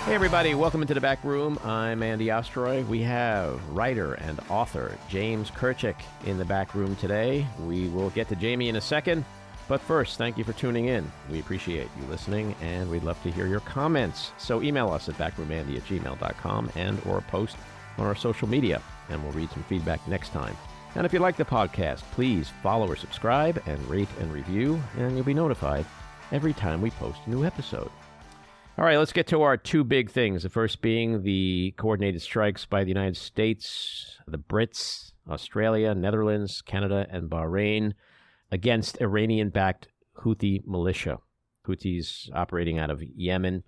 Hey everybody, welcome into the back room. I'm Andy Ostroy. We have writer and author James Kirchick in the back room today. We will get to Jamie in a second, but first, thank you for tuning in. We appreciate you listening, and we'd love to hear your comments. So email us at backroomandy@gmail.com and or post on our social media, and we'll read some feedback next time. And if you like the podcast, please follow or subscribe and rate and review, and you'll be notified every time we post a new episode. All right, let's get to our two big things. The first being the coordinated strikes by the United States, the Brits, Australia, Netherlands, Canada, and Bahrain against Iranian-backed Houthi militia, Houthis operating out of Yemen.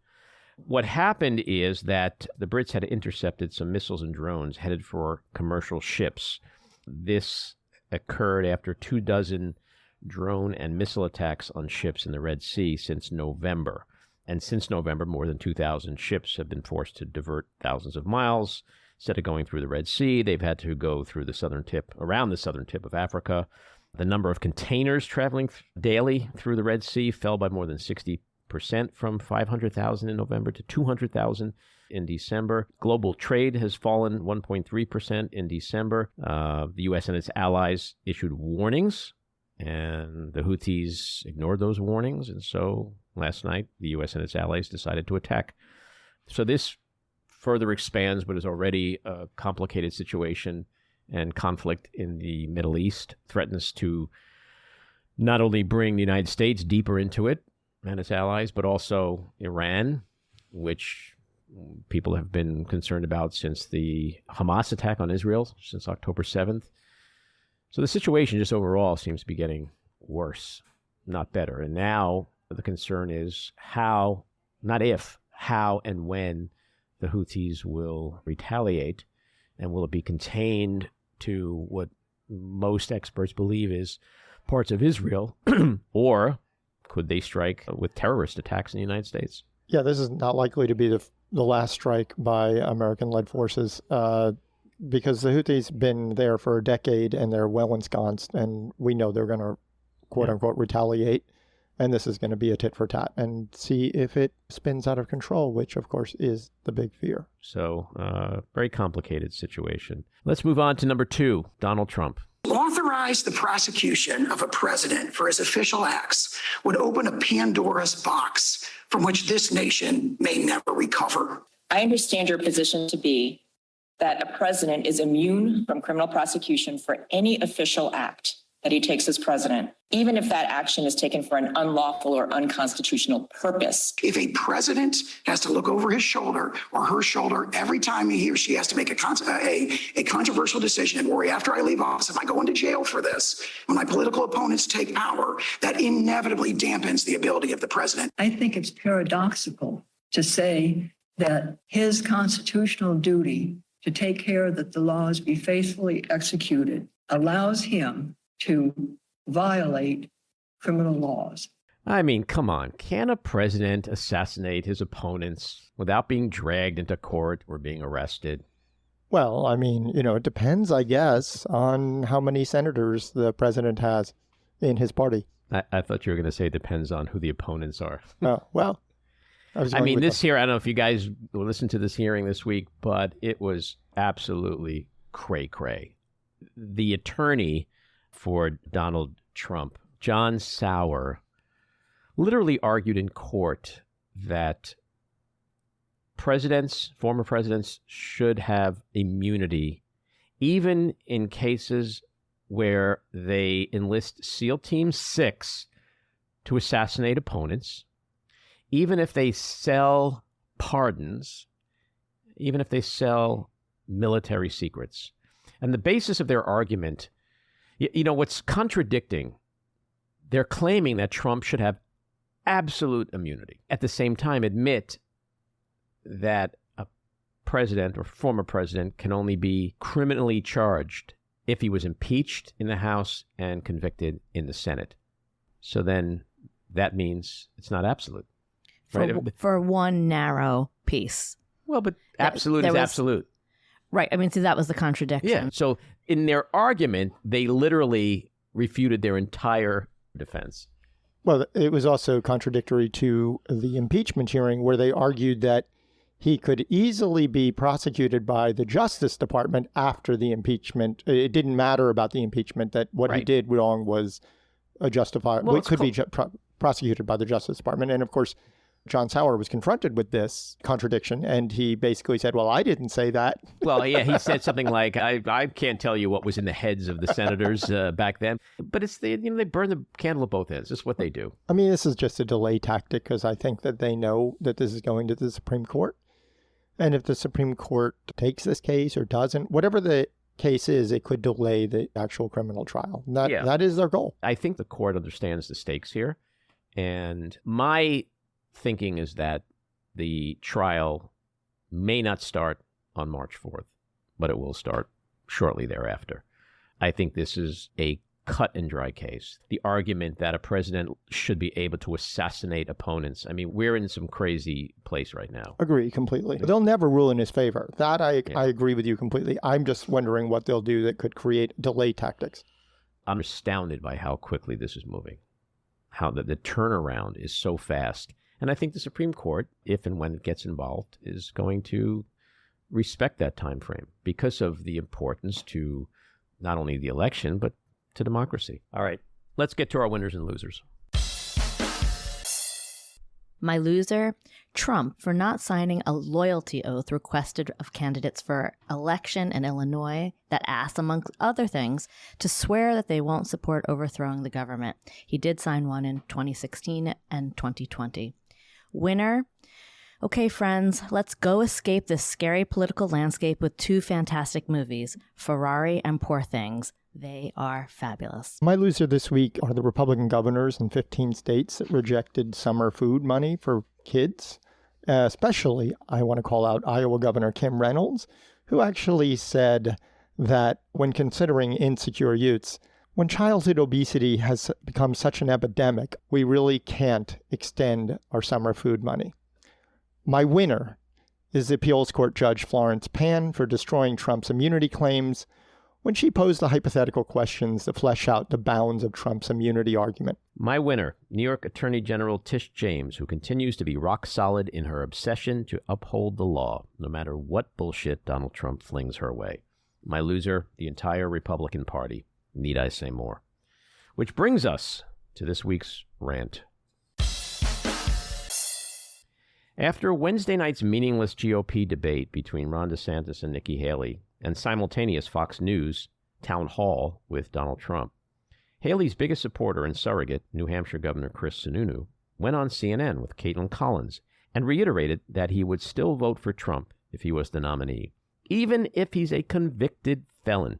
What happened is that the Brits had intercepted some missiles and drones headed for commercial ships. This occurred after 24 drone and missile attacks on ships in the Red Sea since November. And since November, more than 2,000 ships have been forced to divert thousands of miles. Instead of going through the Red Sea, they've had to go through around the southern tip of Africa. The number of containers traveling daily through the Red Sea fell by more than 60% from 500,000 in November to 200,000 in December. Global trade has fallen 1.3% in December. The U.S. and its allies issued warnings, and the Houthis ignored those warnings, and so last night, the U.S. and its allies decided to attack. So this further expands what is already a complicated situation, and conflict in the Middle East threatens to not only bring the United States deeper into it and its allies, but also Iran, which people have been concerned about since the Hamas attack on Israel, since October 7th. So the situation just overall seems to be getting worse, not better. And now the concern is how, not if, how and when the Houthis will retaliate, and will it be contained to what most experts believe is parts of Israel, or could they strike with terrorist attacks in the United States? Yeah, this is not likely to be the last strike by American-led forces, because the Houthis been there for a decade and they're well ensconced, and we know they're going to quote-unquote retaliate. And this is going to be a tit for tat, and see if it spins out of control, which, of course, is the big fear. So, very complicated situation. Let's move on to number 2, Donald Trump. Authorize the prosecution of a president for his official acts would open a Pandora's box from which this nation may never recover. I understand your position to be that a president is immune from criminal prosecution for any official act that he takes as president, even if that action is taken for an unlawful or unconstitutional purpose. If a president has to look over his shoulder or her shoulder every time he or she has to make a controversial decision and worry, after I leave office, am I going to jail for this? When my political opponents take power, that inevitably dampens the ability of the president. I think it's paradoxical to say that his constitutional duty to take care that the laws be faithfully executed allows him to violate criminal laws. I mean, come on. Can a president assassinate his opponents without being dragged into court or being arrested? Well, I mean, it depends, I guess, on how many senators the president has in his party. I thought you were going to say it depends on who the opponents are. Oh, well. I mean, this here, I don't know if you guys listened to this hearing this week, but it was absolutely cray-cray. The attorney for Donald Trump, John Sauer, literally argued in court that former presidents should have immunity, even in cases where they enlist SEAL Team 6 to assassinate opponents, even if they sell pardons, even if they sell military secrets. And the basis of their argument, what's contradicting, they're claiming that Trump should have absolute immunity. At the same time, admit that a president or former president can only be criminally charged if he was impeached in the House and convicted in the Senate. So then that means it's not absolute. Right? For one narrow piece. Well, but absolute is absolute. Right. I mean, see, that was the contradiction. Yeah. So in their argument, they literally refuted their entire defense. Well, it was also contradictory to the impeachment hearing, where they argued that he could easily be prosecuted by the Justice Department after the impeachment. It didn't matter about the impeachment, that what he did wrong was justified. Well, it could be prosecuted by the Justice Department. And of course, John Sauer was confronted with this contradiction, and he basically said, well, I didn't say that. Well, yeah, he said something like, I can't tell you what was in the heads of the senators back then. But it's they burn the candle at both ends. This is what they do. I mean, this is just a delay tactic because I think that they know that this is going to the Supreme Court. And if the Supreme Court takes this case or doesn't, whatever the case is, it could delay the actual criminal trial. That is their goal. I think the court understands the stakes here. And my thinking is that the trial may not start on March 4th, but it will start shortly thereafter. I think this is a cut and dry case. The argument that a president should be able to assassinate opponents. I mean, we're in some crazy place right now. Agree completely. They'll never rule in his favor. That I agree with you completely. I'm just wondering what they'll do that could create delay tactics. I'm astounded by how quickly this is moving, how the turnaround is so fast. And I think the Supreme Court, if and when it gets involved, is going to respect that time frame because of the importance to not only the election, but to democracy. All right, let's get to our winners and losers. My loser, Trump, for not signing a loyalty oath requested of candidates for election in Illinois that asks, amongst other things, to swear that they won't support overthrowing the government. He did sign one in 2016 and 2020. Winner, okay, friends, let's go escape this scary political landscape with two fantastic movies, Ferrari and Poor Things. They are fabulous. My loser this week are the Republican governors in 15 states that rejected summer food money for kids. Especially, I want to call out Iowa Governor Kim Reynolds, who actually said that when considering insecure youths, when childhood obesity has become such an epidemic, we really can't extend our summer food money. My winner is the appeals court judge Florence Pan for destroying Trump's immunity claims when she posed the hypothetical questions that flesh out the bounds of Trump's immunity argument. My winner, New York Attorney General Tish James, who continues to be rock solid in her obsession to uphold the law, no matter what bullshit Donald Trump flings her way. My loser, the entire Republican Party. Need I say more? Which brings us to this week's rant. After Wednesday night's meaningless GOP debate between Ron DeSantis and Nikki Haley, and simultaneous Fox News town hall with Donald Trump, Haley's biggest supporter and surrogate, New Hampshire Governor Chris Sununu, went on CNN with Caitlin Collins and reiterated that he would still vote for Trump if he was the nominee, even if he's a convicted felon.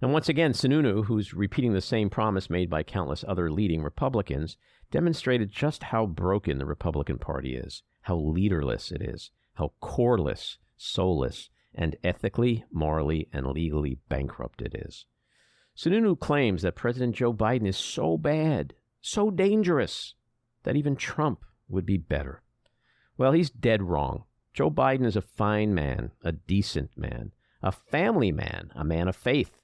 And once again, Sununu, who's repeating the same promise made by countless other leading Republicans, demonstrated just how broken the Republican Party is, how leaderless it is, how coreless, soulless, and ethically, morally, and legally bankrupt it is. Sununu claims that President Joe Biden is so bad, so dangerous, that even Trump would be better. Well, he's dead wrong. Joe Biden is a fine man, a decent man, a family man, a man of faith,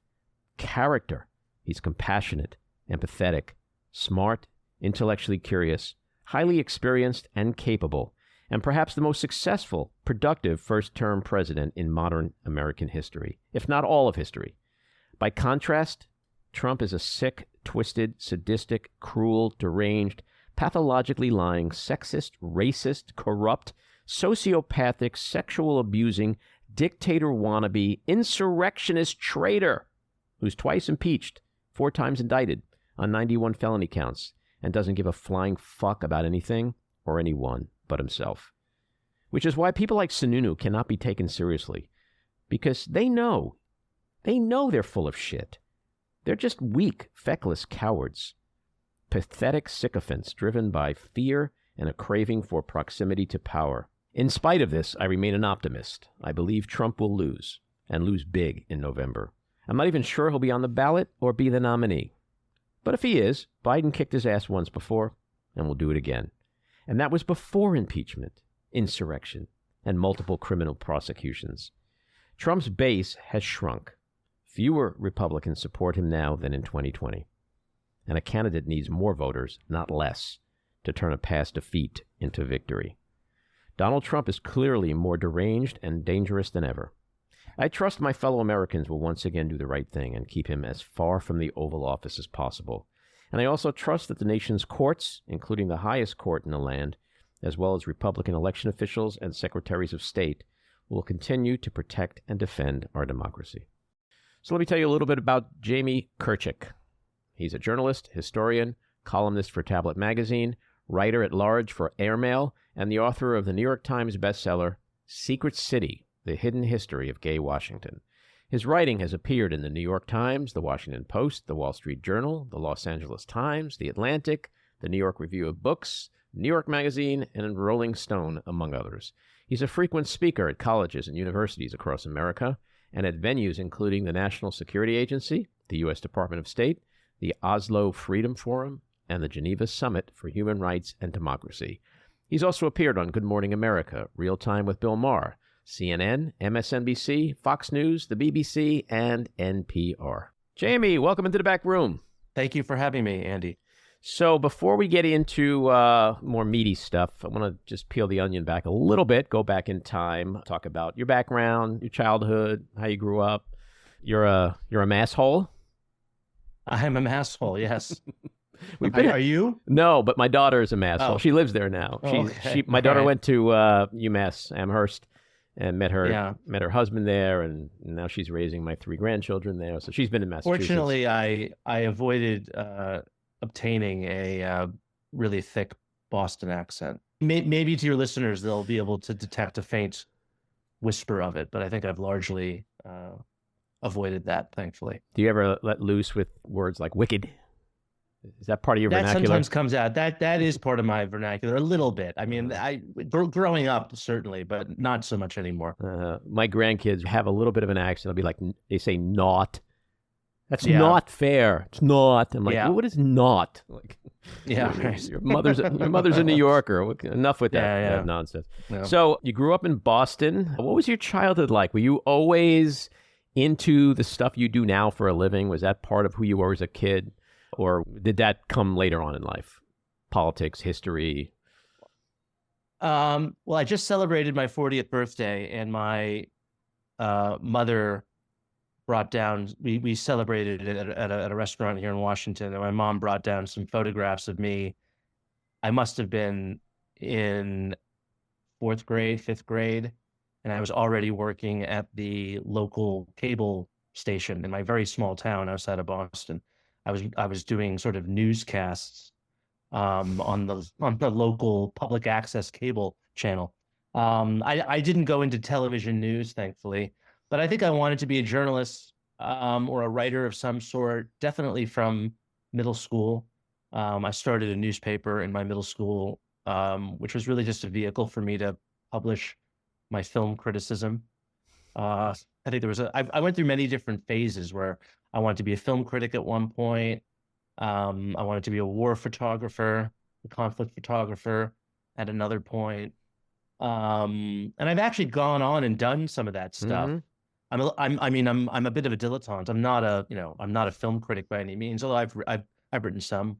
character. He's compassionate, empathetic, smart, intellectually curious, highly experienced and capable, and perhaps the most successful, productive first-term president in modern American history, if not all of history. By contrast, Trump is a sick, twisted, sadistic, cruel, deranged, pathologically lying, sexist, racist, corrupt, sociopathic, sexual abusing, dictator wannabe, insurrectionist traitor who's twice impeached, 4 times indicted on 91 felony counts, and doesn't give a flying fuck about anything or anyone but himself. Which is why people like Sununu cannot be taken seriously, because they know they're full of shit. They're just weak, feckless cowards, pathetic sycophants driven by fear and a craving for proximity to power. In spite of this, I remain an optimist. I believe Trump will lose, and lose big in November. I'm not even sure he'll be on the ballot or be the nominee. But if he is, Biden kicked his ass once before, and will do it again. And that was before impeachment, insurrection, and multiple criminal prosecutions. Trump's base has shrunk. Fewer Republicans support him now than in 2020. And a candidate needs more voters, not less, to turn a past defeat into victory. Donald Trump is clearly more deranged and dangerous than ever. I trust my fellow Americans will once again do the right thing and keep him as far from the Oval Office as possible. And I also trust that the nation's courts, including the highest court in the land, as well as Republican election officials and secretaries of state, will continue to protect and defend our democracy. So let me tell you a little bit about Jamie Kirchick. He's a journalist, historian, columnist for Tablet Magazine, writer at large for Airmail, and the author of the New York Times bestseller, Secret City, The Hidden History of Gay Washington. His writing has appeared in the New York Times, the Washington Post, the Wall Street Journal, the Los Angeles Times, the Atlantic, the New York Review of Books, New York Magazine, and Rolling Stone, among others. He's a frequent speaker at colleges and universities across America and at venues including the National Security Agency, the U.S. Department of State, the Oslo Freedom Forum, and the Geneva Summit for Human Rights and Democracy. He's also appeared on Good Morning America, Real Time with Bill Maher, CNN, MSNBC, Fox News, the BBC, and NPR. Jamie, welcome into the back room. Thank you for having me, Andy. So before we get into more meaty stuff, I want to just peel the onion back a little bit, go back in time, talk about your background, your childhood, how you grew up. You're a masshole? I'm a masshole, yes. Are you? No, but my daughter is a masshole. Oh. She lives there now. My daughter went to UMass Amherst and met her husband there, and now she's raising my 3 grandchildren there. So she's been in Massachusetts. Fortunately, I avoided obtaining a really thick Boston accent. Maybe to your listeners, they'll be able to detect a faint whisper of it, but I think I've largely avoided that, thankfully. Do you ever let loose with words like wicked? Is that part of your vernacular? That sometimes comes out. That is part of my vernacular, a little bit. I mean, growing up, certainly, but not so much anymore. My grandkids have a little bit of an accent. They'll be like, they say not. That's not fair. It's not. I'm like, well, what is not? Like, right. Your mother's a New Yorker. Enough with that nonsense. Yeah. So you grew up in Boston. What was your childhood like? Were you always into the stuff you do now for a living? Was that part of who you were as a kid? Or did that come later on in life? Politics, history? Well, I just celebrated my 40th birthday, and my mother brought down, we celebrated it at a restaurant here in Washington, and my mom brought down some photographs of me. I must have been in 4th grade, 5th grade, and I was already working at the local cable station in my very small town outside of Boston. I was doing sort of newscasts on the local public access cable channel. I didn't go into television news, thankfully, but I think I wanted to be a journalist or a writer of some sort, definitely from middle school. I started a newspaper in my middle school, which was really just a vehicle for me to publish my film criticism. I think I went through many different phases where I wanted to be a film critic at one point. I wanted to be a war photographer, a conflict photographer at another point. And I've actually gone on and done some of that stuff. Mm-hmm. I'm a bit of a dilettante. I'm not a film critic by any means, although I've written some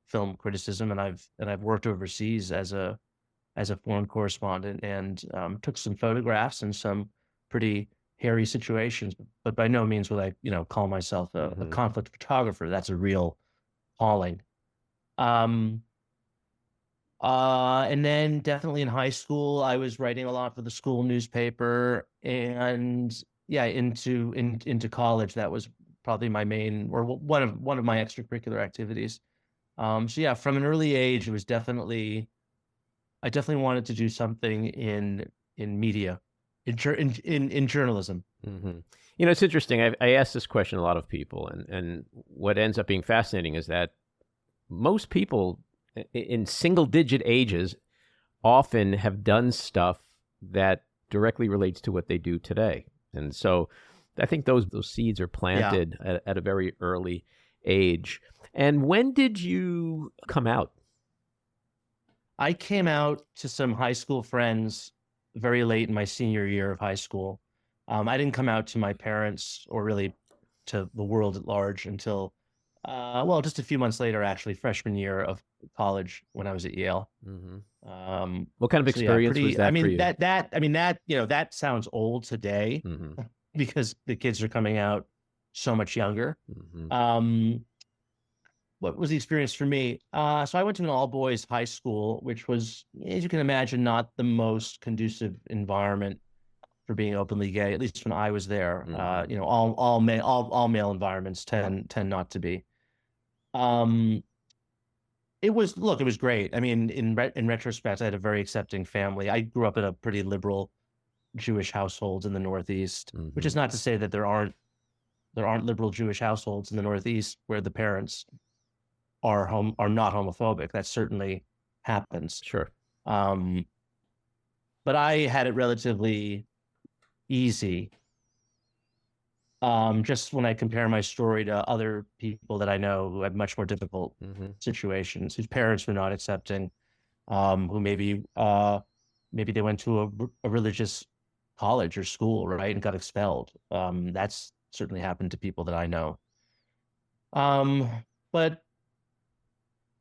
film criticism, and I've worked overseas as a foreign correspondent, and took some photographs in some pretty hairy situations, but by no means will I, call myself a conflict photographer. That's a real calling. And then definitely in high school, I was writing a lot for the school newspaper, and into college, that was probably my main, or one of my extracurricular activities. From an early age, it was I definitely wanted to do something in media. In journalism. Mm-hmm. It's interesting. I asked this question a lot of people, and what ends up being fascinating is that most people in single-digit ages often have done stuff that directly relates to what they do today. And so I think those seeds are planted at a very early age. And when did you come out? I came out to some high school friends very late in my senior year of high school. I didn't come out to my parents or really to the world at large until, just a few months later, actually, freshman year college when I was at Yale. What kind of experience was that I mean, for you? that sounds old today because the kids are coming out so much younger. What was the experience for me? So I went to an all-boys high school, which was, as you can imagine, not the most conducive environment for being openly gay, at least when I was there. All male environments tend not to be. It was great. I mean, in retrospect, I had a very accepting family. I grew up in a pretty liberal Jewish household in the Northeast, which is not to say that there aren't liberal Jewish households in the Northeast where the parents are not homophobic. That certainly happens. Sure. But I had it relatively easy. Just when I compare my story to other people that I know who had much more difficult situations, whose parents were not accepting, who maybe they went to a religious college or school, right, and got expelled. That's certainly happened to people that I know. But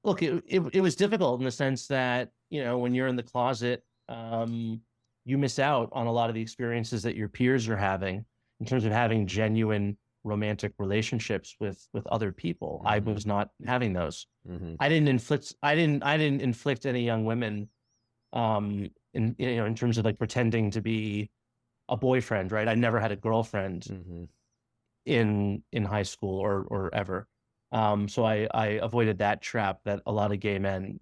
look, it was difficult in the sense that, when you're in the closet, you miss out on a lot of the experiences that your peers are having in terms of having genuine romantic relationships with other people. I was not having those. I didn't inflict any young women in terms of like pretending to be a boyfriend, right? I never had a girlfriend in high school or ever. So I avoided that trap that a lot of gay men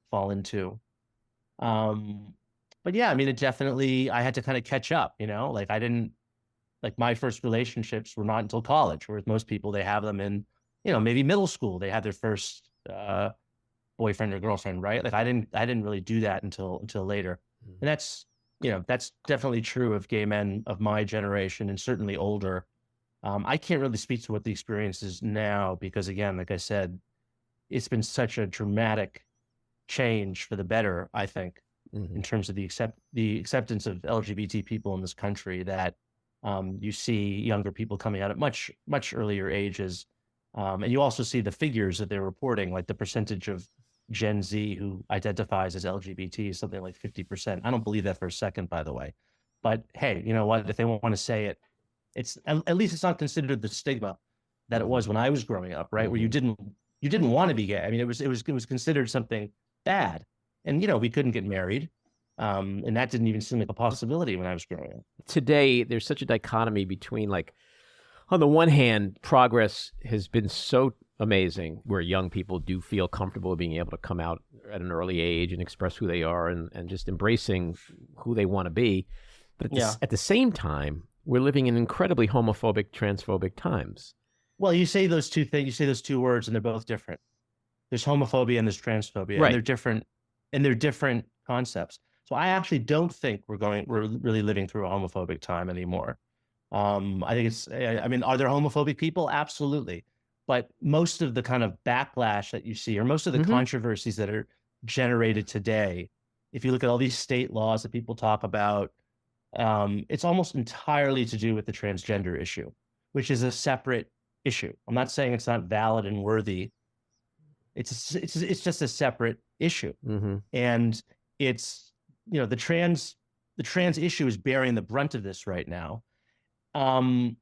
fall into. But yeah, I mean, I had to kind of catch up, like my first relationships were not until college, whereas most people, they have them in, maybe middle school. They had their first boyfriend or girlfriend, right? Like I didn't really do that until later. And that's definitely true of gay men of my generation and certainly older. I can't really speak to what the experience is now because, again, like I said, it's been such a dramatic change for the better, I think, in terms of the acceptance of LGBT people in this country, that you see younger people coming out at much, much earlier ages. And you also see the figures that they're reporting, like the percentage of Gen Z who identifies as LGBT is something like 50%. I don't believe that for a second, by the way. But hey, you know what? If they want to say it, it's at least it's not considered the stigma that it was when I was growing up, right? Where you didn't want to be gay. I mean, it was considered something bad, and we couldn't get married, and that didn't even seem like a possibility when I was growing up. Today, there's such a dichotomy between, like, on the one hand, progress has been so amazing where young people do feel comfortable being able to come out at an early age and express who they are and just embracing who they want to be. But at the same time, we're living in incredibly homophobic, transphobic times. Well, you say those two things, you say those two words, and they're both different. There's homophobia and there's transphobia, right. And they're different concepts. So I actually don't think we're really living through a homophobic time anymore. I think are there homophobic people? Absolutely. But most of the kind of backlash that you see, or most of the controversies that are generated today, if you look at all these state laws that people talk about, it's almost entirely to do with the transgender issue, which is a separate issue. I'm not saying it's not valid and worthy. It's just a separate issue. And it's, the trans issue is bearing the brunt of this right now. And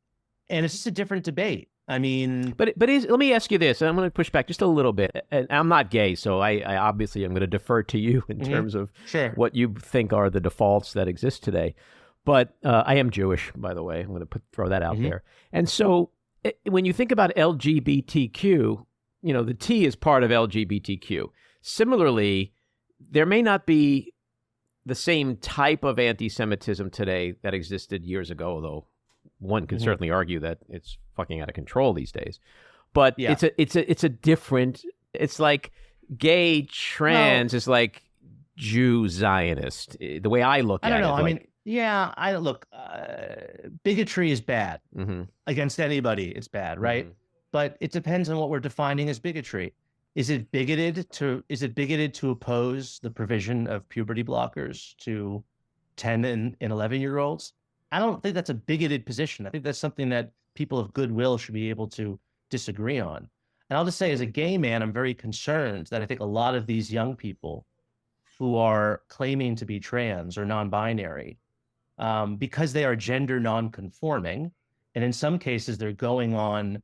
it's just a different debate. I mean, but let me ask you this, and I'm going to push back just a little bit. And I'm not gay, so I obviously I'm going to defer to you in terms of what you think are the defaults that exist today. But I am Jewish, by the way. I'm going to throw that out there. And so when you think about LGBTQ, the T is part of LGBTQ. Similarly, there may not be the same type of anti-Semitism today that existed years ago, though one can certainly argue that it's fucking out of control these days. But it's a different. It's like gay trans is like Jew Zionist. The way I look at it. I don't know. I mean, I look. Bigotry is bad against anybody. It's bad, right? But it depends on what we're defining as bigotry. Is it bigoted to oppose the provision of puberty blockers to 10 and 11-year-olds? I don't think that's a bigoted position. I think that's something that people of goodwill should be able to disagree on. And I'll just say, as a gay man, I'm very concerned that I think a lot of these young people who are claiming to be trans or non-binary, because they are gender non-conforming, and in some cases they're going on,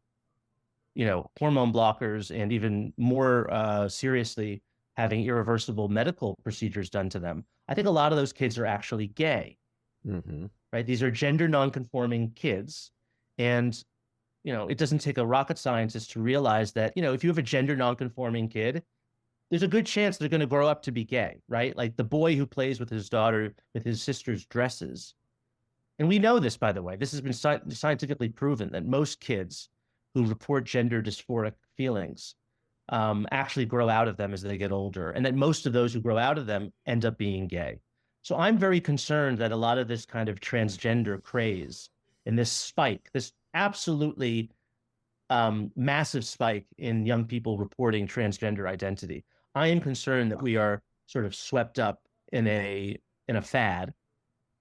hormone blockers, and even more seriously, having irreversible medical procedures done to them. I think a lot of those kids are actually gay, right? These are gender non-conforming kids. And, it doesn't take a rocket scientist to realize that, if you have a gender non-conforming kid, there's a good chance they're going to grow up to be gay, right? Like the boy who plays with his daughter, with his sister's dresses. And we know this, by the way. This has been scientifically proven that most kids who report gender dysphoric feelings actually grow out of them as they get older, and that most of those who grow out of them end up being gay. So I'm very concerned that a lot of this kind of transgender craze and this spike, this absolutely massive spike in young people reporting transgender identity, I am concerned that we are sort of swept up in a fad.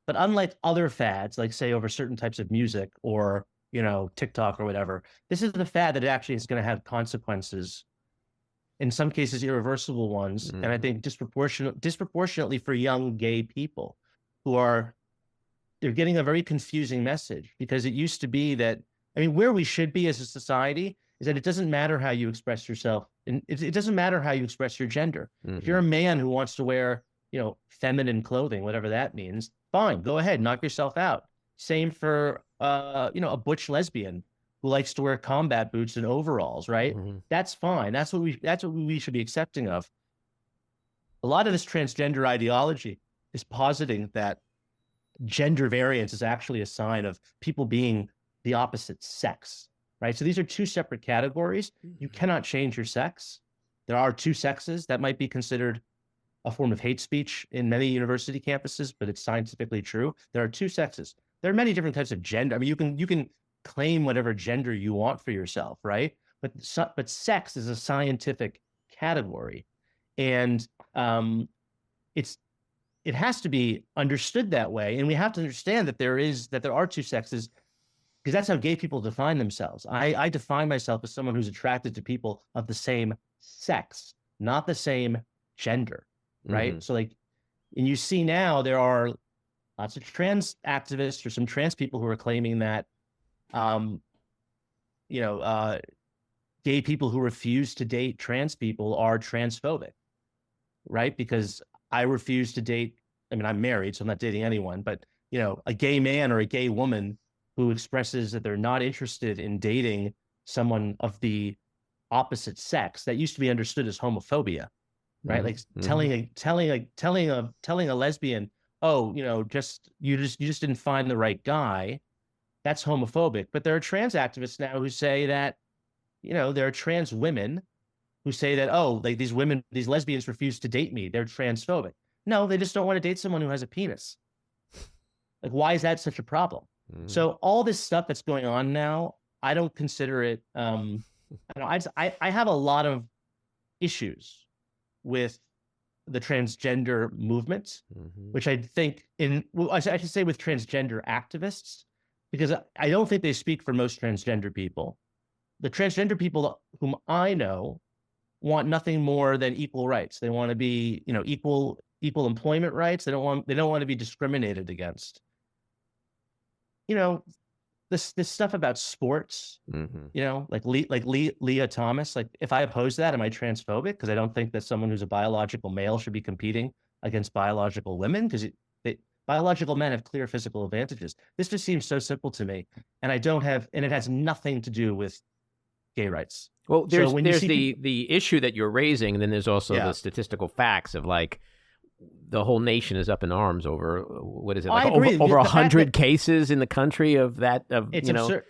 But unlike other fads, like say over certain types of music or TikTok or whatever, this is the fad that actually is going to have consequences, in some cases irreversible ones, and I think disproportionately for young gay people they're getting a very confusing message, because it used to be that, where we should be as a society is that it doesn't matter how you express yourself, and it doesn't matter how you express your gender. If you're a man who wants to wear, feminine clothing, whatever that means, fine, go ahead, knock yourself out. Same for, a butch lesbian who likes to wear combat boots and overalls, right? That's fine. That's what we should be accepting of. A lot of this transgender ideology is positing that gender variance is actually a sign of people being the opposite sex, right? So these are two separate categories. You cannot change your sex. There are two sexes. That might be considered a form of hate speech in many university campuses, but it's scientifically true. There are two sexes. There are many different types of gender. You can claim whatever gender you want for yourself, right? But sex is a scientific category, and it has to be understood that way. And we have to understand that there are two sexes, because that's how gay people define themselves. I define myself as someone who's attracted to people of the same sex, not the same gender, right? So and you see now there are lots of trans activists or some trans people who are claiming that, gay people who refuse to date trans people are transphobic, right? Because I refuse to date, I'm married, so I'm not dating anyone, but, a gay man or a gay woman who expresses that they're not interested in dating someone of the opposite sex, that used to be understood as homophobia, right? Like telling a lesbian, oh, you just didn't find the right guy. That's homophobic. But there are trans activists now who say that, there are trans women who say that, oh, like these lesbians refuse to date me, they're transphobic. No, they just don't want to date someone who has a penis. Like, why is that such a problem? So all this stuff that's going on now, I don't consider it, I have a lot of issues with the transgender movement, which I think I should say with transgender activists, because I don't think they speak for most transgender people. The transgender people whom I know want nothing more than equal rights. They want to be, equal employment rights. They don't want to be discriminated against. This stuff about sports, like Leah Thomas, like if I oppose that, am I transphobic? Because I don't think that someone who's a biological male should be competing against biological women, because biological men have clear physical advantages. This just seems so simple to me, and it has nothing to do with gay rights. Well, there's the issue that you're raising, and then there's also the statistical facts of like the whole nation is up in arms over, what is it, like over 100 cases in the country of that, of it's absurd.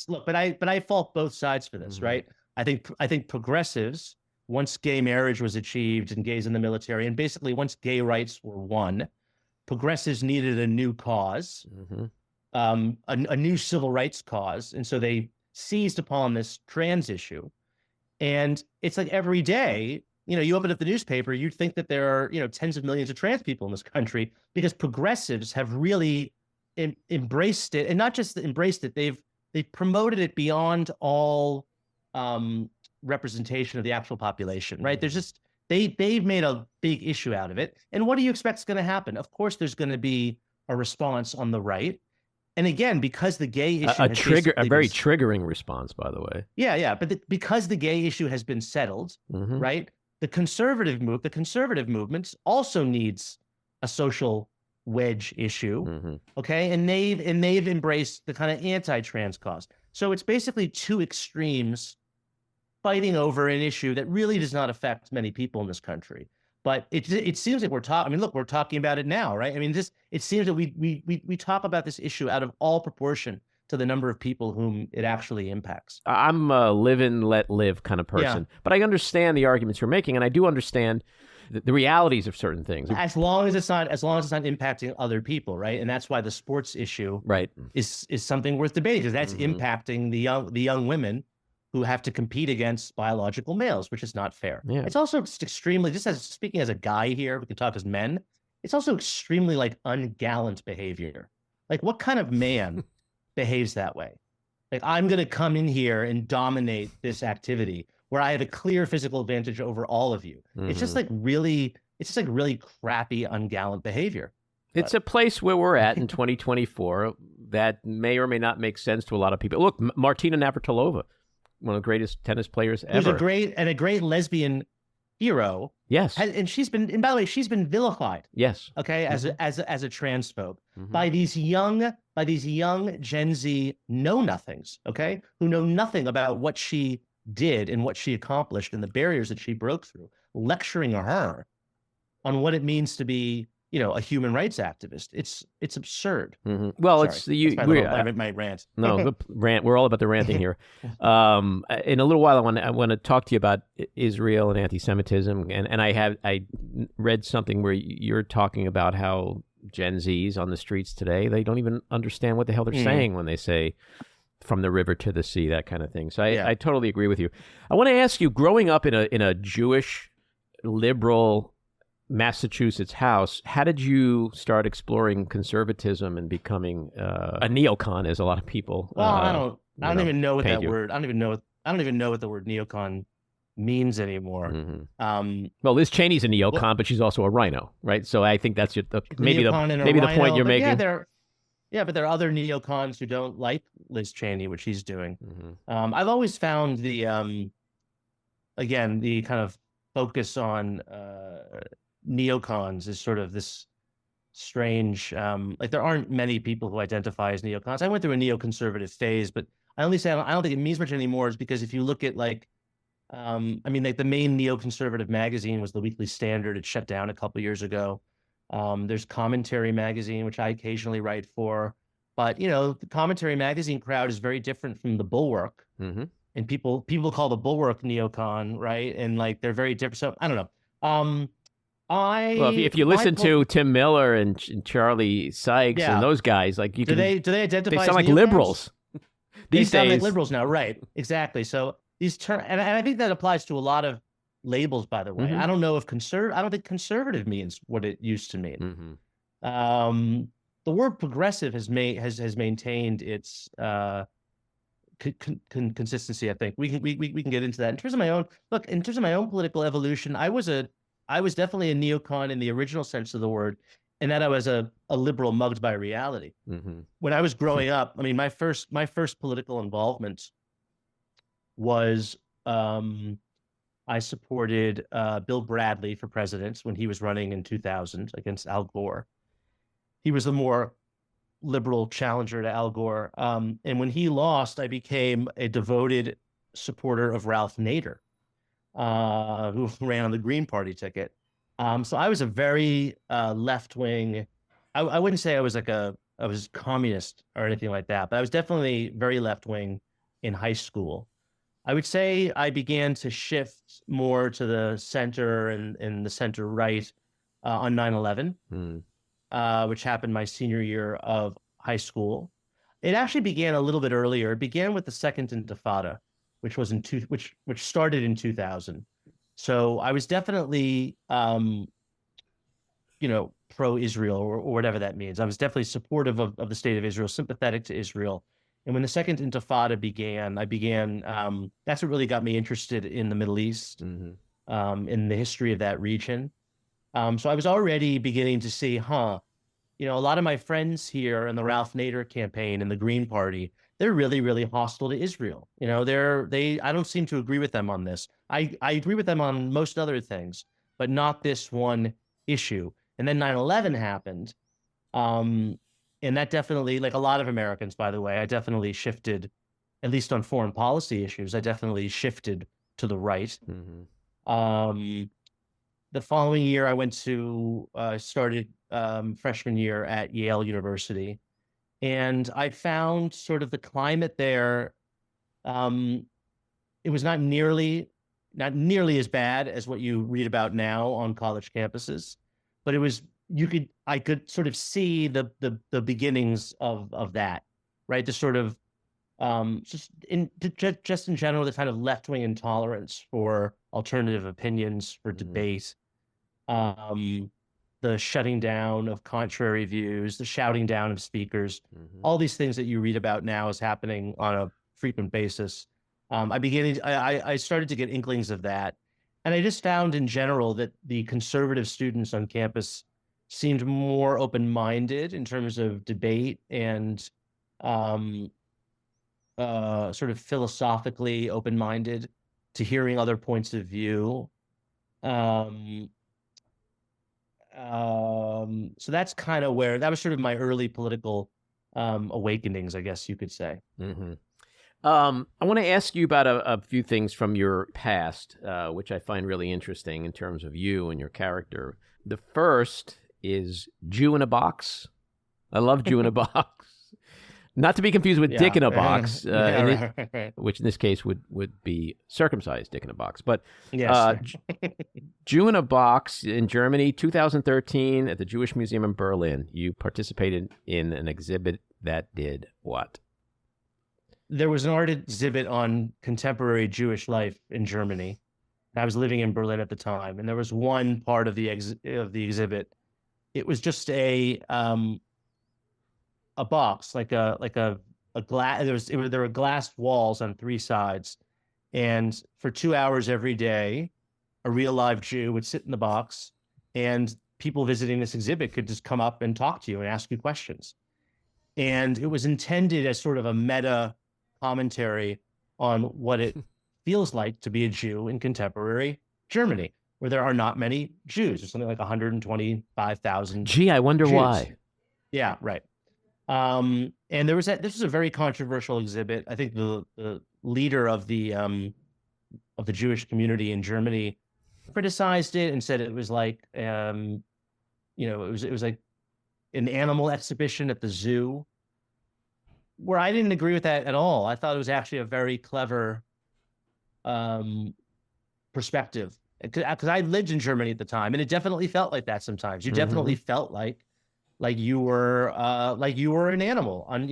Look, but I fault both sides for this, right? I think progressives, once gay marriage was achieved and gays in the military, and basically once gay rights were won, progressives needed a new cause, a new civil rights cause, and so they seized upon this trans issue. And it's like every day, you open up the newspaper, you'd think that there are, tens of millions of trans people in this country, because progressives have really embraced it, and not just embraced it, they've promoted it beyond all representation of the actual population, right? There's just they've made a big issue out of it. And what do you expect is going to happen? Of course, there's going to be a response on the right. And again, because the gay issue a very triggering response, by the way. Yeah. But because the gay issue has been settled, right? The conservative movement also needs a social wedge issue. Okay. And they've embraced the kind of anti-trans cause. So it's basically two extremes fighting over an issue that really does not affect many people in this country. But it seems like we're talking about it now, right? I mean, it seems that we talk about this issue out of all proportion to the number of people whom it actually impacts. I'm a live and let live kind of person, but I understand the arguments you're making, and I do understand the realities of certain things. As long as it's not impacting other people, right? And that's why the sports issue, right, is something worth debating, because that's impacting the young women who have to compete against biological males, which is not fair. Yeah. It's also extremely, speaking as a guy here, we can talk as men, it's also extremely like ungallant behavior. Like, what kind of man behaves that way? Like, I'm going to come in here and dominate this activity where I have a clear physical advantage over all of you. It's just like really crappy, ungallant behavior. It's a place where we're at in 2024 that may or may not make sense to a lot of people. Look, Martina Navratilova, one of the greatest tennis players ever. Who's a great lesbian hero. Yes. And by the way, she's been vilified. Yes. Okay, as a transphobe by these young Gen Z know-nothings, okay, who know nothing about what she did and what she accomplished and the barriers that she broke through, lecturing her on what it means to be, a human rights activist. It's absurd. Well, sorry. My rant. No, rant. We're all about the ranting here. In a little while, I want to talk to you about Israel and anti-Semitism, and I read something where you're talking about how Gen Zs on the streets today, they don't even understand what the hell they're saying when they say from the river to the sea, that kind of thing. So I totally agree with you. I want to ask you, growing up in a Jewish liberal Massachusetts house, how did you start exploring conservatism and becoming a neocon, as a lot of people? Well, I don't even know what that word. I don't even know what the word neocon means anymore. Well, Liz Cheney's a neocon, but she's also a rhino, right? So I think that's maybe the point you're making. But there are other neocons who don't like Liz Cheney, what she's doing. I've always found the kind of focus on neocons is sort of this strange, like, there aren't many people who identify as neocons. I went through a neoconservative phase, but I only say I don't think it means much anymore, is because if you look at the main neoconservative magazine was the Weekly Standard. It shut down a couple years ago. There's Commentary magazine, which I occasionally write for, but the Commentary magazine crowd is very different from the Bulwark, and people call the Bulwark neocon, right? And like, they're very different. So I don't know. If you listen to Tim Miller and Charlie Sykes and those guys, like, do they identify? They sound as like neocons? Liberals. They sound like liberals now, right? Exactly. So these terms, and I think that applies to a lot of labels, by the way. I don't know if I don't think conservative means what it used to mean. The word progressive has maintained its consistency. I think we can get into that. In terms of my own political evolution, I was definitely a neocon in the original sense of the word, in that I was a liberal mugged by reality. When I was growing up, I mean, my first political involvement was I supported Bill Bradley for president when he was running in 2000 against Al Gore. He was the more liberal challenger to Al Gore. And when he lost, I became a devoted supporter of Ralph Nader, who ran on the Green Party ticket. So I was a very left-wing. I wouldn't say I was communist or anything like that, but I was definitely very left-wing in high school. I would say I began to shift more to the center and the center right on 9/11, which happened my senior year of high school. It actually began a little bit earlier. It began with the Second Intifada, which was which started in 2000. So I was definitely, pro-Israel or whatever that means. I was definitely supportive of the state of Israel, sympathetic to Israel. And when the Second Intifada began, that's what really got me interested in the Middle East, in the history of that region. So I was already beginning to see, a lot of my friends here in the Ralph Nader campaign and the Green Party, they're really, really hostile to Israel. I don't seem to agree with them on this. I agree with them on most other things, but not this one issue. And then 9/11 happened. And that definitely, like a lot of Americans, by the way, I definitely shifted, at least on foreign policy issues, I definitely shifted to the right. The following year, I started freshman year at Yale University, and I found sort of the climate there. It was not nearly as bad as what you read about now on college campuses, but it was. I could sort of see the beginnings of that, right? The sort of just in general, the kind of left-wing intolerance for alternative opinions, for debate, the shutting down of contrary views, the shouting down of speakers, all these things that you read about now is happening on a frequent basis. I started to get inklings of that, and I just found in general that the conservative students on campus seemed more open-minded in terms of debate and sort of philosophically open-minded to hearing other points of view. So that's kind of that was sort of my early political awakenings, I guess you could say. I want to ask you about a few things from your past, which I find really interesting in terms of you and your character. The first is Jew in a Box. I love Jew in a Box. Not to be confused with Dick in a Box, which in this case would be circumcised Dick in a Box. But yes. Jew in a Box in Germany, 2013 at the Jewish Museum in Berlin. You participated in an exhibit that did what? There was an art exhibit on contemporary Jewish life in Germany. I was living in Berlin at the time, and there was one part of the exhibit. It was just a box, like a glass. There were glass walls on three sides, and for 2 hours every day, a real live Jew would sit in the box, and people visiting this exhibit could just come up and talk to you and ask you questions. And it was intended as sort of a meta commentary on what it feels like to be a Jew in contemporary Germany, where there are not many Jews. There's something like 125,000. Gee, I wonder Jews. why. Yeah, right. And this was a very controversial exhibit. I think the leader of the Jewish community in Germany criticized it and said it was like, it was like an animal exhibition at the zoo, where I didn't agree with that at all. I thought it was actually a very clever perspective, because I lived in Germany at the time, and it definitely felt like that sometimes. You definitely felt like you were an animal on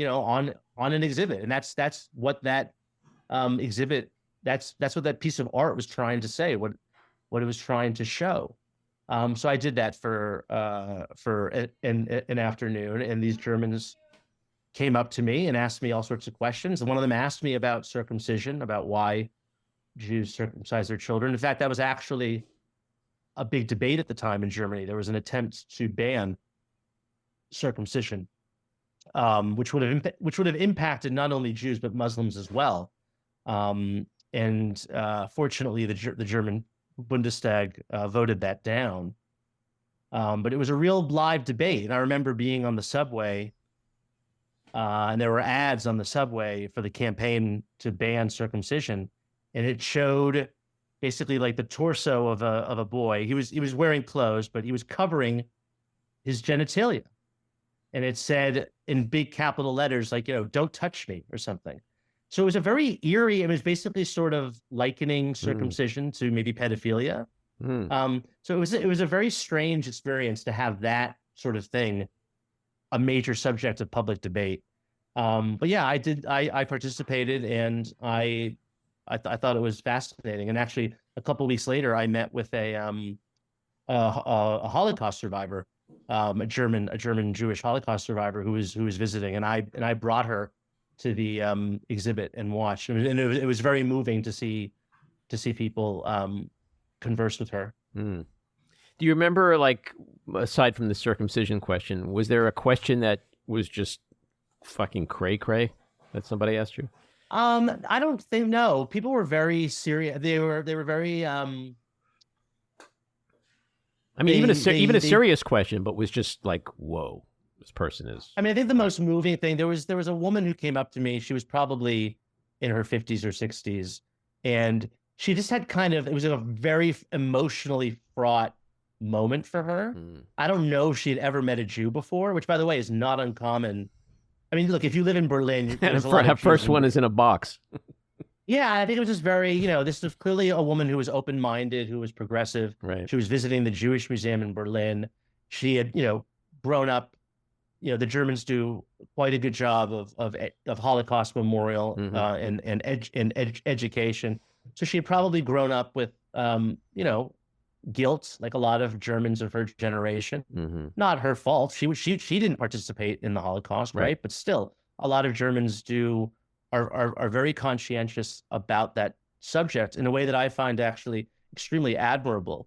an exhibit, and that's what that exhibit, that's what that piece of art was trying to say, what it was trying to show. So I did that for an afternoon, and these Germans came up to me and asked me all sorts of questions. And one of them asked me about circumcision, about why Jews circumcise their children. In fact, that was actually a big debate at the time in Germany. There was an attempt to ban circumcision, which would have impacted not only Jews but Muslims as well. And fortunately, the German Bundestag voted that down. But it was a real live debate. And I remember being on the subway, and there were ads on the subway for the campaign to ban circumcision, and it showed basically like the torso of a boy. He was wearing clothes, but he was covering his genitalia, and it said in big capital letters, like, "Don't touch me" or something. So it was a very eerie. It was basically sort of likening circumcision to maybe pedophilia. So it was a very strange experience to have that sort of thing a major subject of public debate. But yeah, I participated, and I thought it was fascinating. And actually, a couple of weeks later, I met with a Holocaust survivor, a German Jewish Holocaust survivor who was visiting, and I brought her exhibit and watch, and it was very moving to see people converse with her. Mm. Do you remember, like, aside from the circumcision question, was there a question that was just fucking cray that somebody asked you? I don't think, no. People were very serious. They were very I mean, even a serious question, but was just like, whoa, this person is. I mean, I think the most moving thing, there was a woman who came up to me. She was probably in her 50s or 60s, and she just had it was a very emotionally fraught moment for her. I don't know if she had ever met a Jew before, which, by the way, is not uncommon. I mean, look, if you live in Berlin, that first one is in a box. Yeah, I think it was just very, this was clearly a woman who was open-minded, who was progressive. Right. She was visiting the Jewish Museum in Berlin. She had, grown up. The Germans do quite a good job of Holocaust memorial and education. So she had probably grown up with, guilt, like a lot of Germans of her generation. Not her fault. She didn't participate in the Holocaust, right? But still, a lot of Germans are very conscientious about that subject in a way that I find actually extremely admirable.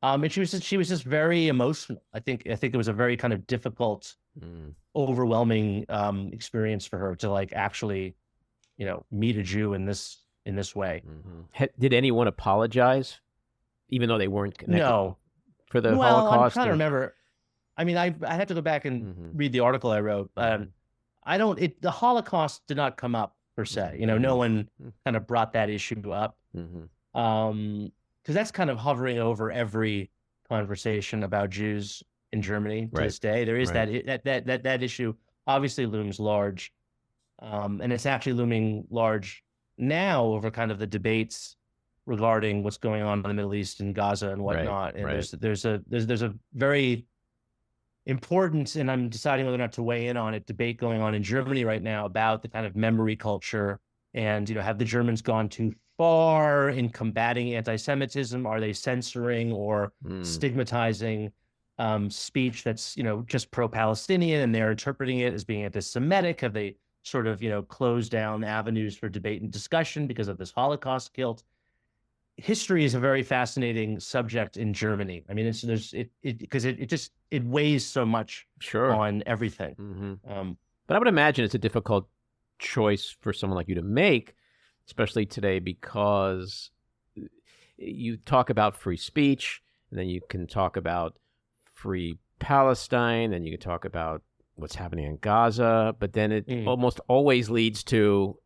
And she was just very emotional. I think it was a very kind of difficult, overwhelming experience for her to, like, actually, meet a Jew in this way. Did anyone apologize, even though they weren't connected? No. For the Holocaust? I'm Holocaust? trying to remember. I mean, I have to go back and read the article I wrote. The Holocaust did not come up per se. No one kind of brought that issue up. Because that's kind of hovering over every conversation about Jews in Germany to this day. There is that issue obviously looms large, and it's actually looming large now over kind of the debates regarding what's going on in the Middle East and Gaza and whatnot. And there's a very important, and I'm deciding whether or not to weigh in on it, debate going on in Germany right now about the kind of memory culture and, have the Germans gone too far in combating anti-Semitism? Are they censoring or stigmatizing speech that's, just pro-Palestinian, and they're interpreting it as being anti-Semitic? Have they sort of, closed down avenues for debate and discussion because of this Holocaust guilt? History is a very fascinating subject in Germany. I mean, because it weighs so much on everything. But I would imagine it's a difficult choice for someone like you to make, especially today, because you talk about free speech, and then you can talk about free Palestine, and you can talk about what's happening in Gaza, but then it almost always leads to,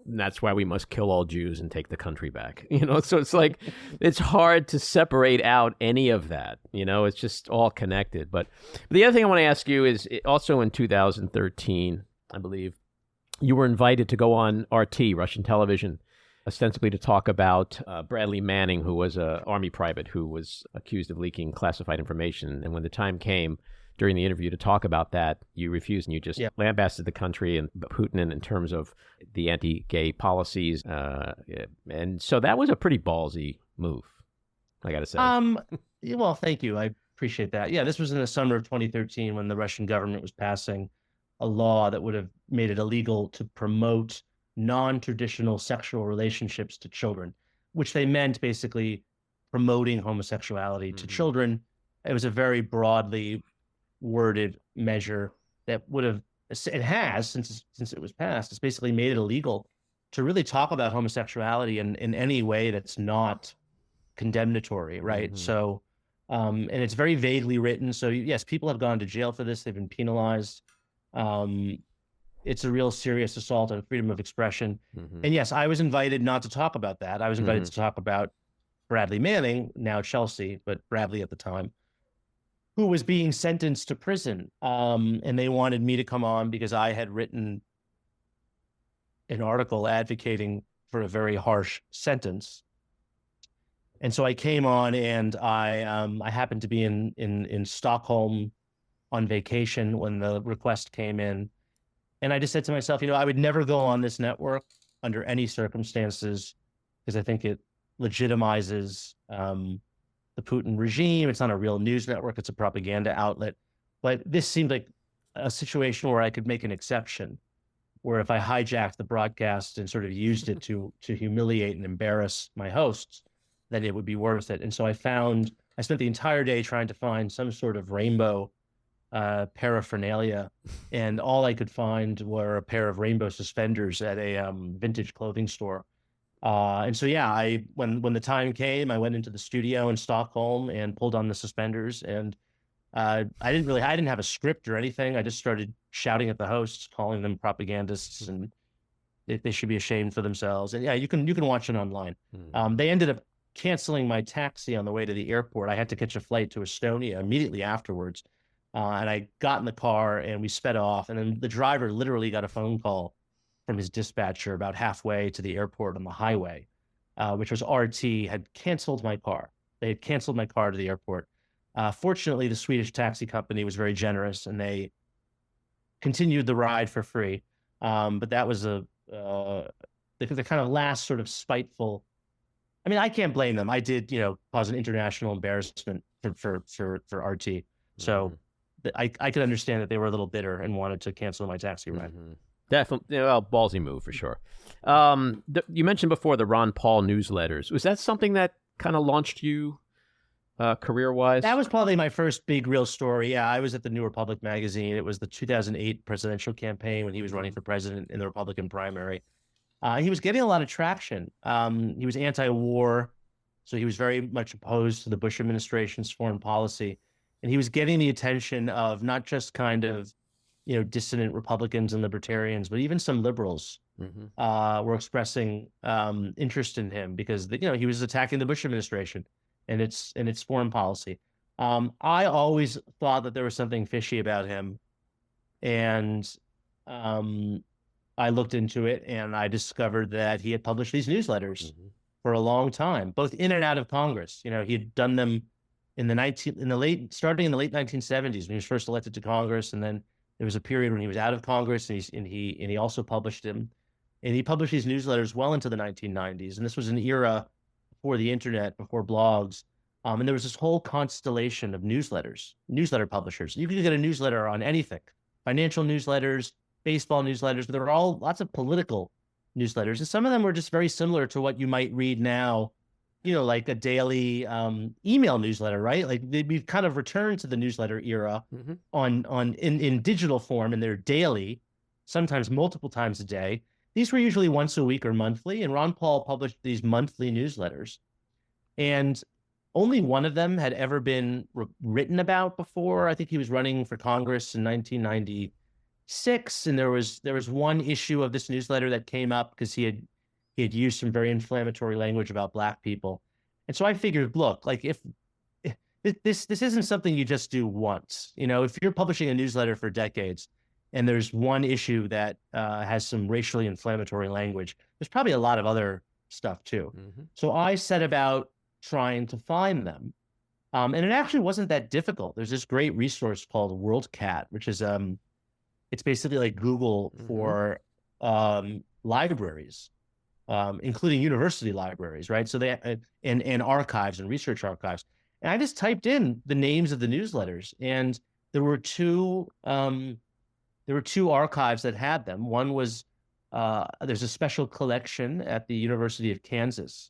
that's why we must kill all Jews and take the country back. So it's like, it's hard to separate out any of that. It's just all connected. But the other thing I want to ask you is, also in 2013, I believe, you were invited to go on RT, Russian television, ostensibly to talk about Bradley Manning, who was an Army private who was accused of leaking classified information. And when the time came during the interview to talk about that, you refused, and you just lambasted the country and Putin in terms of the anti-gay policies. And so that was a pretty ballsy move, I got to say. Well, thank you. I appreciate that. Yeah, this was in the summer of 2013 when the Russian government was passing a law that would have made it illegal to promote non-traditional sexual relationships to children, which they meant basically promoting homosexuality to children. It was a very broadly worded measure that would have, it has, since it was passed, it's basically made it illegal to really talk about homosexuality in any way that's not condemnatory, right? So, and it's very vaguely written. So yes, people have gone to jail for this. They've been penalized. It's a real serious assault on freedom of expression. And yes, I was invited not to talk about that. I was invited to talk about Bradley Manning, now Chelsea, but Bradley at the time, who was being sentenced to prison. And they wanted me to come on because I had written an article advocating for a very harsh sentence. And so I came on, and I happened to be in Stockholm on vacation when the request came in. And I just said to myself, I would never go on this network under any circumstances, because I think it legitimizes the Putin regime. It's not a real news network. It's a propaganda outlet. But this seemed like a situation where I could make an exception. where if I hijacked the broadcast and sort of used it to humiliate and embarrass my hosts, then it would be worth it. And so I spent the entire day trying to find some sort of rainbow paraphernalia, and all I could find were a pair of rainbow suspenders at a vintage clothing store. And so, yeah, when the time came, I went into the studio in Stockholm and pulled on the suspenders, and I didn't have a script or anything. I just started shouting at the hosts, calling them propagandists, and they should be ashamed for themselves. And yeah, you can watch it online. They ended up canceling my taxi on the way to the airport. I had to catch a flight to Estonia immediately afterwards. And I got in the car and we sped off. And then the driver literally got a phone call from his dispatcher about halfway to the airport on the highway, which was RT had canceled my car. They had canceled my car to the airport. Fortunately, the Swedish taxi company was very generous and they continued the ride for free. But that was the kind of last sort of spiteful. I mean, I can't blame them. I did, cause an international embarrassment for RT. So I could understand that they were a little bitter and wanted to cancel my taxi ride. Definitely, ballsy move for sure. You mentioned before the Ron Paul newsletters. Was that something that kind of launched you career-wise? That was probably my first big real story. Yeah, I was at the New Republic magazine. It was the 2008 presidential campaign when he was running for president in the Republican primary. He was getting a lot of traction. He was anti-war, so he was very much opposed to the Bush administration's foreign policy. And he was getting the attention of not just kind of, dissident Republicans and libertarians, but even some liberals were expressing interest in him because, he was attacking the Bush administration and its foreign policy. I always thought that there was something fishy about him. And I looked into it and I discovered that he had published these newsletters for a long time, both in and out of Congress. He had done them starting in the late 1970s when he was first elected to Congress, and then there was a period when he was out of Congress, and he also published them, and he published these newsletters well into the 1990s. And this was an era before the internet, before blogs, and there was this whole constellation of newsletter publishers. You could get a newsletter on anything: financial newsletters, baseball newsletters, but there were all lots of political newsletters, and some of them were just very similar to what you might read now. Like a daily email newsletter, right? Like we've kind of returned to the newsletter era in digital form, and they're daily, sometimes multiple times a day. These were usually once a week or monthly, and Ron Paul published these monthly newsletters. And only one of them had ever been written about before. I think he was running for Congress in 1996, and there was one issue of this newsletter that came up because he had used some very inflammatory language about Black people. And so I figured, look, like if this isn't something you just do once, if you're publishing a newsletter for decades and there's one issue that has some racially inflammatory language, there's probably a lot of other stuff too. So I set about trying to find them. And it actually wasn't that difficult. There's this great resource called WorldCat, which is, it's basically like Google for libraries. Including university libraries, right? So they and archives and research archives. And I just typed in the names of the newsletters, and there were two archives that had them. One was there's a special collection at the University of Kansas.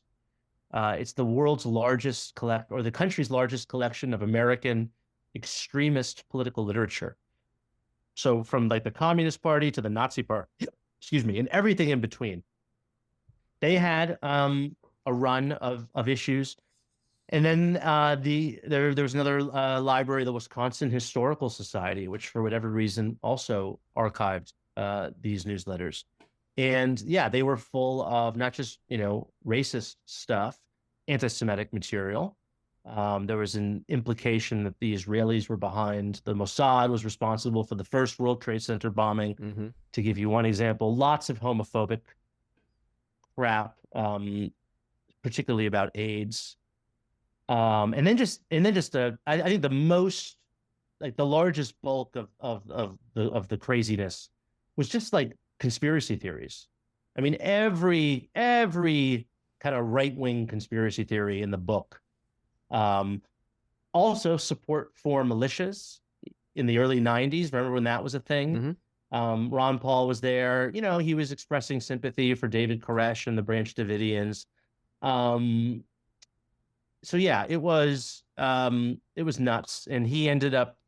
It's the world's largest the country's largest collection of American extremist political literature. So from like the Communist Party to the Nazi Party, and everything in between. They had a run of issues. And then there was another library, the Wisconsin Historical Society, which for whatever reason also archived these newsletters. And yeah, they were full of not just, racist stuff, anti-Semitic material. There was an implication that the Israelis were behind. The Mossad was responsible for the first World Trade Center bombing, to give you one example. Lots of homophobic crap, particularly about AIDS, and then just I think the most, like the largest bulk of the craziness was just like conspiracy theories. I mean, every kind of right-wing conspiracy theory in the book. Also support for militias in the early 90s. Remember when that was a thing? Ron Paul was there. You know, he was expressing sympathy for David Koresh and the Branch Davidians. So yeah, it was nuts. And he ended up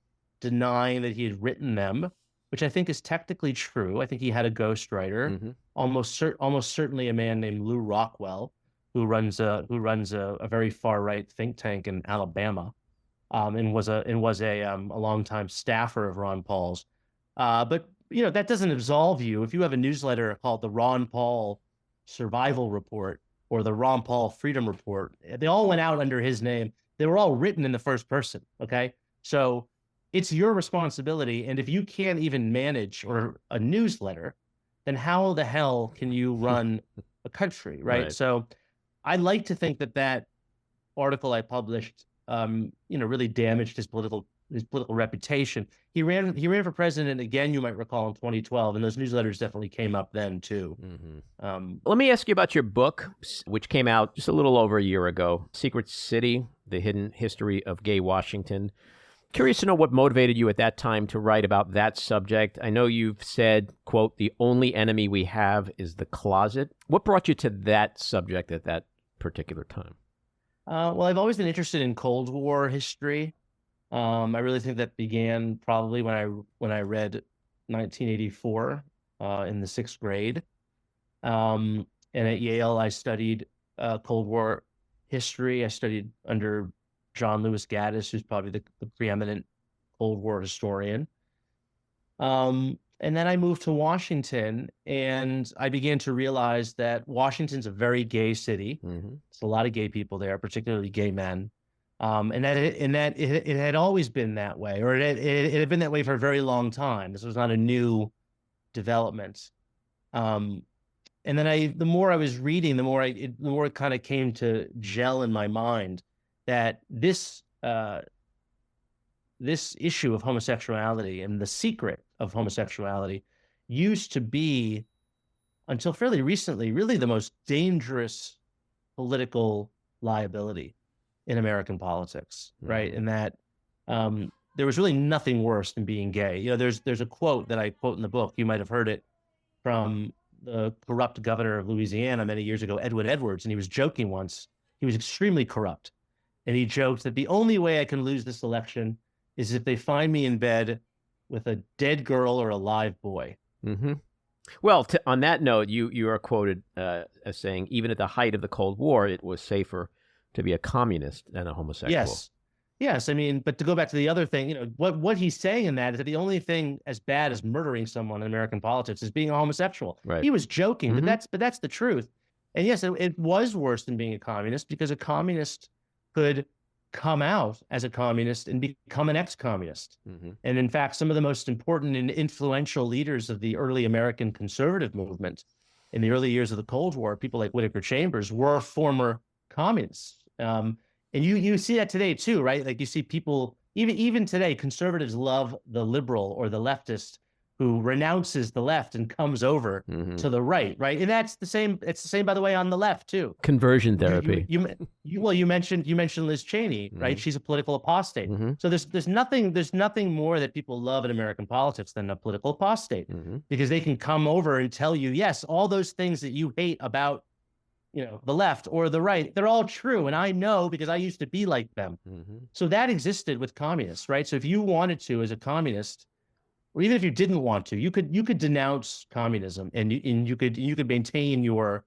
denying that he had written them, which I think is technically true. I think he had a ghostwriter, almost certainly a man named Lou Rockwell, who runs a very far right think tank in Alabama, and was a longtime staffer of Ron Paul's. But you know, that doesn't absolve you. If you have a newsletter called the Ron Paul Survival Report or the Ron Paul Freedom Report, they all went out under his name. They were all written in the first person. Okay, so it's your responsibility. And if you can't even manage a newsletter, then how the hell can you run a country, right? So I like to think that article I published, really damaged his political reputation. He ran for president again, you might recall, in 2012, and those newsletters definitely came up then too. Let me ask you about your book, which came out just a little over a year ago, Secret City, The Hidden History of Gay Washington. Curious to know what motivated you at that time to write about that subject. I know you've said, quote, the only enemy we have is the closet. What brought you to that subject at that particular time? Well, I've always been interested in Cold War history. I really think that began probably when I read 1984 in the 6th grade. And at Yale, I studied Cold War history. I studied under John Lewis Gaddis, who's probably the preeminent Cold War historian. And then I moved to Washington, and I began to realize that Washington's a very gay city. There's a lot of gay people there, particularly gay men. And that it had always been that way, or it had been that way for a very long time. This was not a new development. And then the more I was reading, the more it kind of came to gel in my mind that this issue of homosexuality and the secret of homosexuality used to be, until fairly recently, really the most dangerous political liability in American politics, right? And that there was really nothing worse than being gay. You know, there's a quote that I quote in the book. You might have heard it from the corrupt governor of Louisiana many years ago, Edwin Edwards, and he was joking once. He was extremely corrupt, and he joked that the only way I can lose this election is if they find me in bed with a dead girl or a live boy. Well, on that note, you are quoted as saying, even at the height of the Cold War, it was safer to be a communist than a homosexual. Yes. I mean, but to go back to the other thing, you know, what he's saying in that is that the only thing as bad as murdering someone in American politics is being a homosexual. Right. He was joking, but that's the truth. And yes, it was worse than being a communist, because a communist could come out as a communist and become an ex-communist. And in fact, some of the most important and influential leaders of the early American conservative movement in the early years of the Cold War, people like Whittaker Chambers, were former communists. And you see that today too, right? Like you see people, even today, conservatives love the liberal or the leftist who renounces the left and comes over to the right, right? And that's the same. It's the same, by the way, on the left too. Conversion therapy. You mentioned Liz Cheney, right? She's a political apostate. So there's nothing more that people love in American politics than a political apostate, because they can come over and tell you, yes, all those things that you hate about, you know, the left or the right, they're all true. And I know because I used to be like them. So that existed with communists, right? So if you wanted to, as a communist, or even if you didn't want to, you could denounce communism and you could maintain your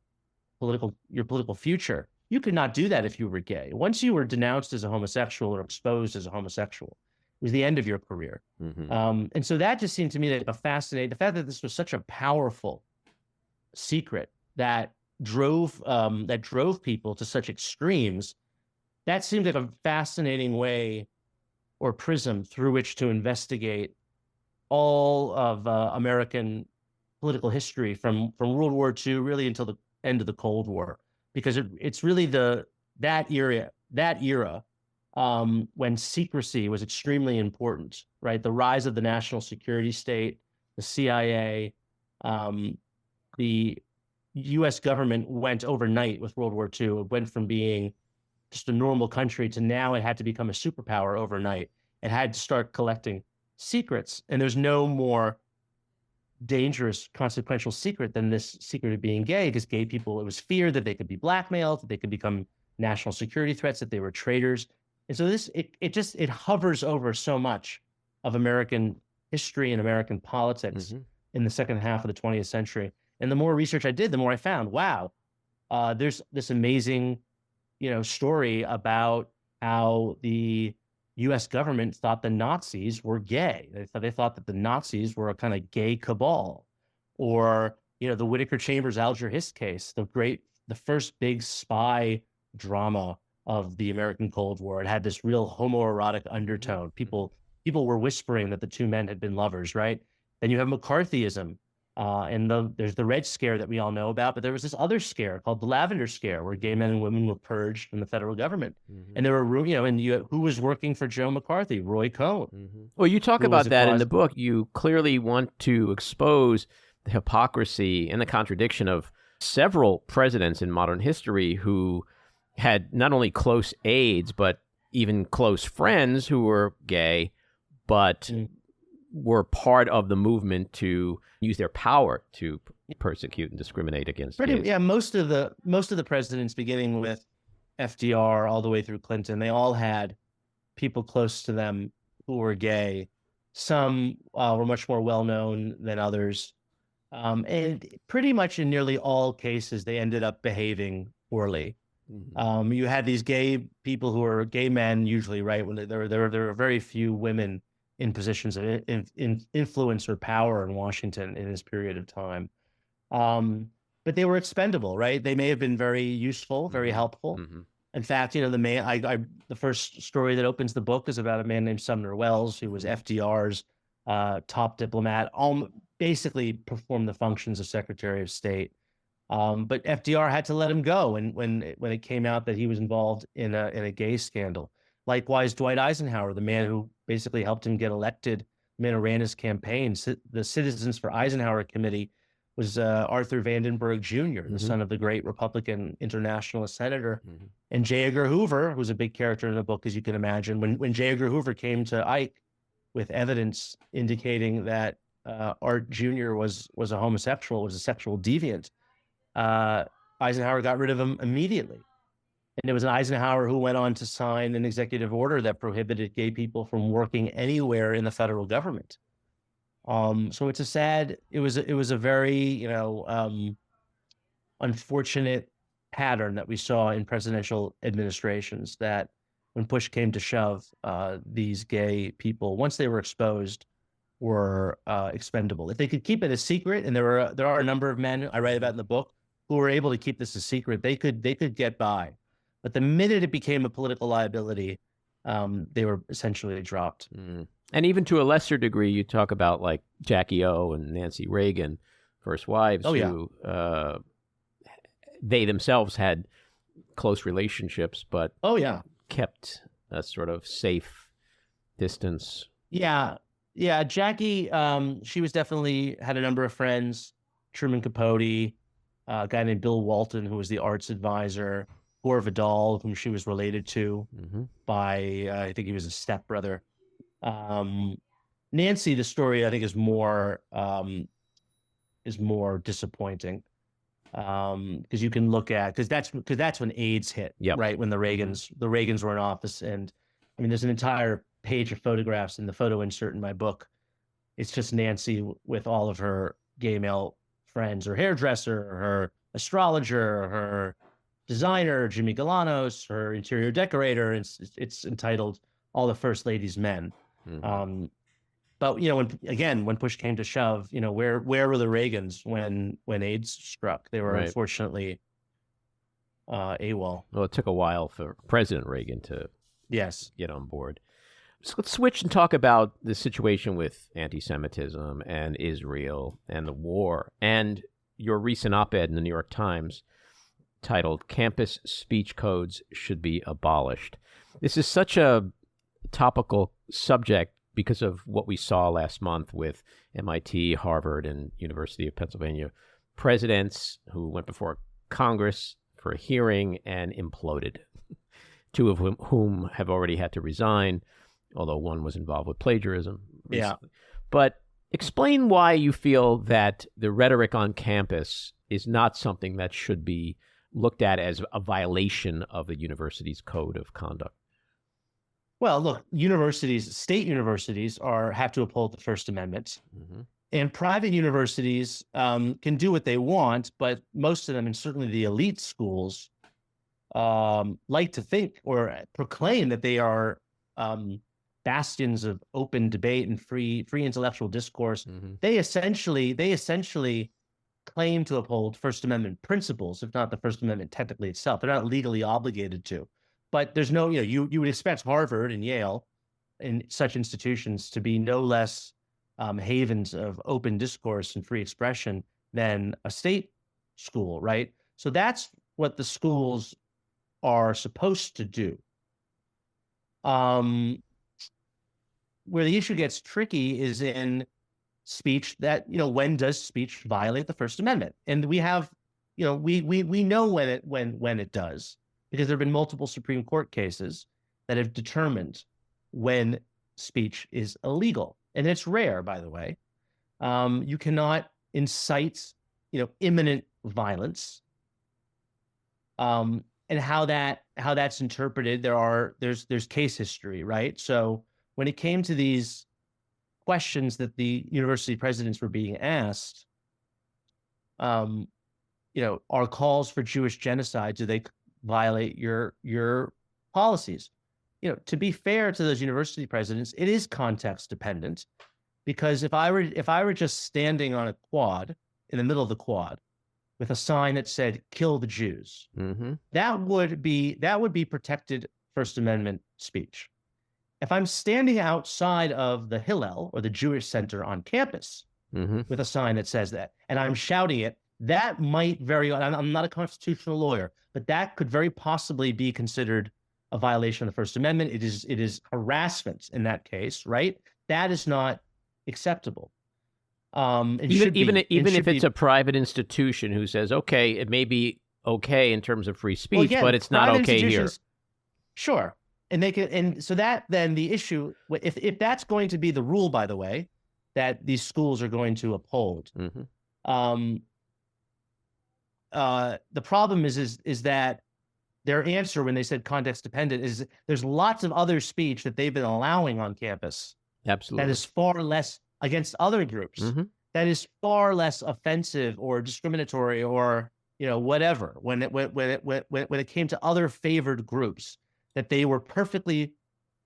political future. You could not do that if you were gay. Once you were denounced as a homosexual or exposed as a homosexual, it was the end of your career. And so that just seemed to me like a fascinating, the fact that this was such a powerful secret that drove people to such extremes, that seemed like a fascinating way or prism through which to investigate all of American political history from World War II really until the end of the Cold War, because it's really that era when secrecy was extremely important, right? The rise of the national security state, the CIA, the U.S. government went overnight with World War II. It went from being just a normal country to now it had to become a superpower overnight. It had to start collecting secrets, and there's no more dangerous, consequential secret than this secret of being gay, because gay people, it was feared that they could be blackmailed, that they could become national security threats, that they were traitors. And so it hovers over so much of American history and American politics in the second half of the 20th century. And the more research I did, the more I found, wow, there's this amazing, story about how the U.S. government thought the Nazis were gay. They thought that the Nazis were a kind of gay cabal, or the Whittaker Chambers Alger Hiss case, the first big spy drama of the American Cold War. It had this real homoerotic undertone. People were whispering that the two men had been lovers, right? Then you have McCarthyism, and there's the Red Scare that we all know about, but there was this other scare called the Lavender Scare, where gay men and women were purged from the federal government. And there were, who was working for Joe McCarthy? Roy Cohn. Well, you talk about that in the book. You clearly want to expose the hypocrisy and the contradiction of several presidents in modern history who had not only close aides, but even close friends who were gay, but were part of the movement to use their power to persecute and discriminate against gays. Yeah, most of the presidents, beginning with FDR all the way through Clinton, they all had people close to them who were gay. Some were much more well-known than others. And pretty much in nearly all cases, they ended up behaving poorly. You had these gay people who were gay men, usually, right? When there were very few women in positions of influence or power in Washington in this period of time. But they were expendable, right? They may have been very useful, very helpful. In fact, the first story that opens the book is about a man named Sumner Welles, who was FDR's top diplomat, basically performed the functions of Secretary of State. But FDR had to let him go when it came out that he was involved in a gay scandal. Likewise, Dwight Eisenhower, the man who basically helped him get elected, the man who ran his campaign, the Citizens for Eisenhower Committee, was Arthur Vandenberg Jr., the son of the great Republican internationalist senator. And J. Edgar Hoover, who's a big character in the book, as you can imagine, when J. Edgar Hoover came to Ike with evidence indicating that Art Jr. was a homosexual, was a sexual deviant, Eisenhower got rid of him immediately. And it was Eisenhower who went on to sign an executive order that prohibited gay people from working anywhere in the federal government. So it was a very, unfortunate pattern that we saw in presidential administrations, that when push came to shove, these gay people, once they were exposed, were expendable. If they could keep it a secret, and there are a number of men I write about in the book who were able to keep this a secret, they could get by. But the minute it became a political liability, they were essentially dropped. And even to a lesser degree, you talk about like Jackie O and Nancy Reagan, first wives, who they themselves had close relationships, but kept a sort of safe distance. Yeah, Jackie, she was definitely had a number of friends. Truman Capote, a guy named Bill Walton, who was the arts advisor. Gore Vidal, whom she was related to by, I think he was a stepbrother. Nancy, the story I think is more disappointing, because you can look at, because that's when AIDS hit, right? When the Reagans were in office, and I mean, there's an entire page of photographs in the photo insert in my book. It's just Nancy with all of her gay male friends, her hairdresser, her astrologer, her designer, Jimmy Galanos, her interior decorator. It's entitled "All the First Lady's Men." But when push came to shove, where were the Reagans when AIDS struck? They were unfortunately AWOL. Well, it took a while for President Reagan to get on board. So let's switch and talk about the situation with anti-Semitism and Israel and the war, and your recent op-ed in the New York Times titled "Campus Speech Codes Should Be Abolished." This is such a topical subject because of what we saw last month with MIT, Harvard, and University of Pennsylvania presidents who went before Congress for a hearing and imploded. Two of whom have already had to resign, although one was involved with plagiarism recently. But Explain why you feel that the rhetoric on campus is not something that should be looked at as a violation of the university's code of conduct. Well, look, state universities have to uphold the First Amendment. Mm-hmm. And private universities can do what they want, but most of them, and certainly the elite schools, like to think or proclaim that they are bastions of open debate and free intellectual discourse. Mm-hmm. They essentially claim to uphold First Amendment principles, if not the First Amendment technically itself. They're not legally obligated to. But there's no, you would expect Harvard and Yale and such institutions to be no less havens of open discourse and free expression than a state school, right? So that's what the schools are supposed to do. Where the issue gets tricky is in speech that, when does speech violate the First Amendment? And we have, we know when it does, because there have been multiple Supreme Court cases that have determined when speech is illegal. And it's rare, by the way. You cannot incite, imminent violence. And how that's interpreted, there's case history, right? So when it came to these questions that the university presidents were being asked, are calls for Jewish genocide, do they violate your policies? To be fair to those university presidents, it is context dependent, because if I were just standing on a quad in the middle of the quad with a sign that said "Kill the Jews," Mm-hmm. that would be protected First Amendment speech. If I'm standing outside of the Hillel or the Jewish Center on campus Mm-hmm. with a sign that says that, and I'm shouting it, that might I'm not a constitutional lawyer, but that could very possibly be considered a violation of the First Amendment. It is harassment in that case, right? That is not acceptable. Even if it's a private institution who says, okay, it may be okay in terms of free speech, but it's not okay here. Sure. And so that then the issue, if that's going to be the rule, by the way, that these schools are going to uphold, Mm-hmm. The problem is that their answer when they said context dependent is there's lots of other speech that they've been allowing on campus. Absolutely. That is far less against other groups. Mm-hmm. That is far less offensive or discriminatory or whatever when it came to other favored groups, that they were perfectly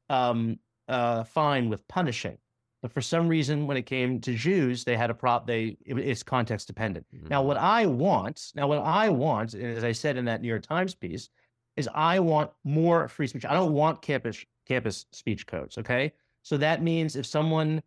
fine with punishing. But for some reason, when it came to Jews, they had it's context dependent. Mm-hmm. Now, what I want, as I said in that New York Times piece, is I want more free speech. I don't want campus speech codes. Okay, so that means if someone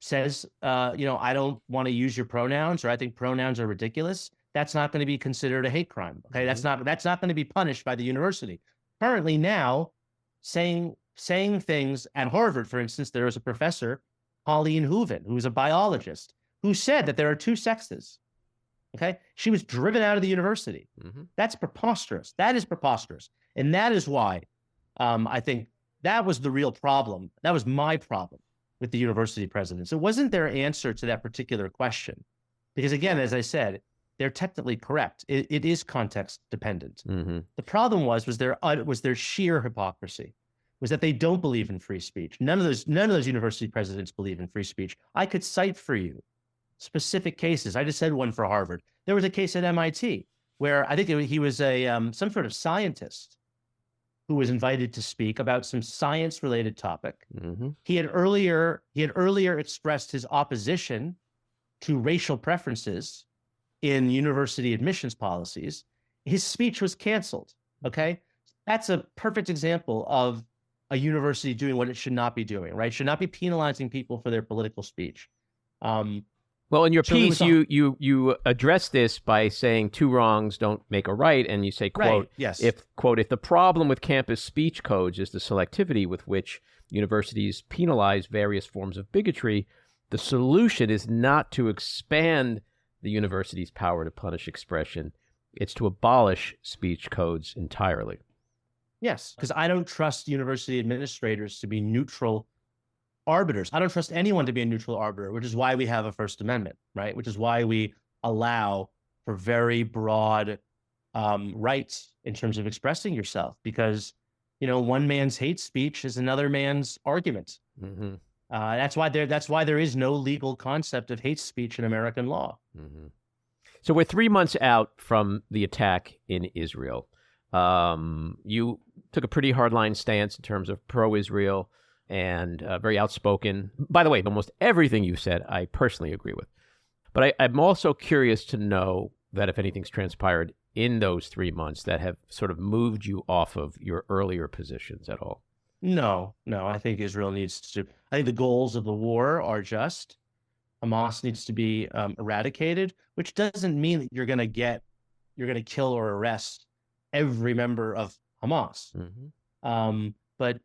says, I don't want to use your pronouns, or I think pronouns are ridiculous, that's not going to be considered a hate crime. Okay, Mm-hmm. that's not going to be punished by the university. Currently, now, saying things at Harvard, for instance, there was a professor, Pauline Hooven, who was a biologist, who said that there are two sexes. Okay, she was driven out of the university. Mm-hmm. That's preposterous. That is preposterous, and that is why I think that was the real problem. That was my problem with the university presidents. It wasn't their answer to that particular question, because again, as I said, they're technically correct. It is context dependent. Mm-hmm. The problem was their sheer hypocrisy, was that they don't believe in free speech. None of those university presidents believe in free speech. I could cite for you specific cases. I just said one for Harvard. There was a case at MIT where I think he was some sort of scientist who was invited to speak about some science-related topic. Mm-hmm. He had earlier expressed his opposition to racial preferences in university admissions policies. His speech was canceled. Okay, that's a perfect example of a university doing what it should not be doing. Right, should not be penalizing people for their political speech. Well, in your piece, you address this by saying two wrongs don't make a right, and you say, quote, right, yes. if the problem with campus speech codes is the selectivity with which universities penalize various forms of bigotry, the solution is not to expand the university's power to punish expression. It's to abolish speech codes entirely. Yes, because I don't trust university administrators to be neutral arbiters. I don't trust anyone to be a neutral arbiter, which is why we have a First Amendment, right? Which is why we allow for very broad rights in terms of expressing yourself, because, one man's hate speech is another man's argument. Mm-hmm. That's why there is no legal concept of hate speech in American law. Mm-hmm. So we're 3 months out from the attack in Israel. You took a pretty hardline stance in terms of pro-Israel and very outspoken. By the way, almost everything you said, I personally agree with. But I'm also curious to know that if anything's transpired in those 3 months that have sort of moved you off of your earlier positions at all. No. I think Israel needs to. I think the goals of the war are just. Hamas needs to be eradicated, which doesn't mean that you're going to kill or arrest every member of Hamas. Mm-hmm. But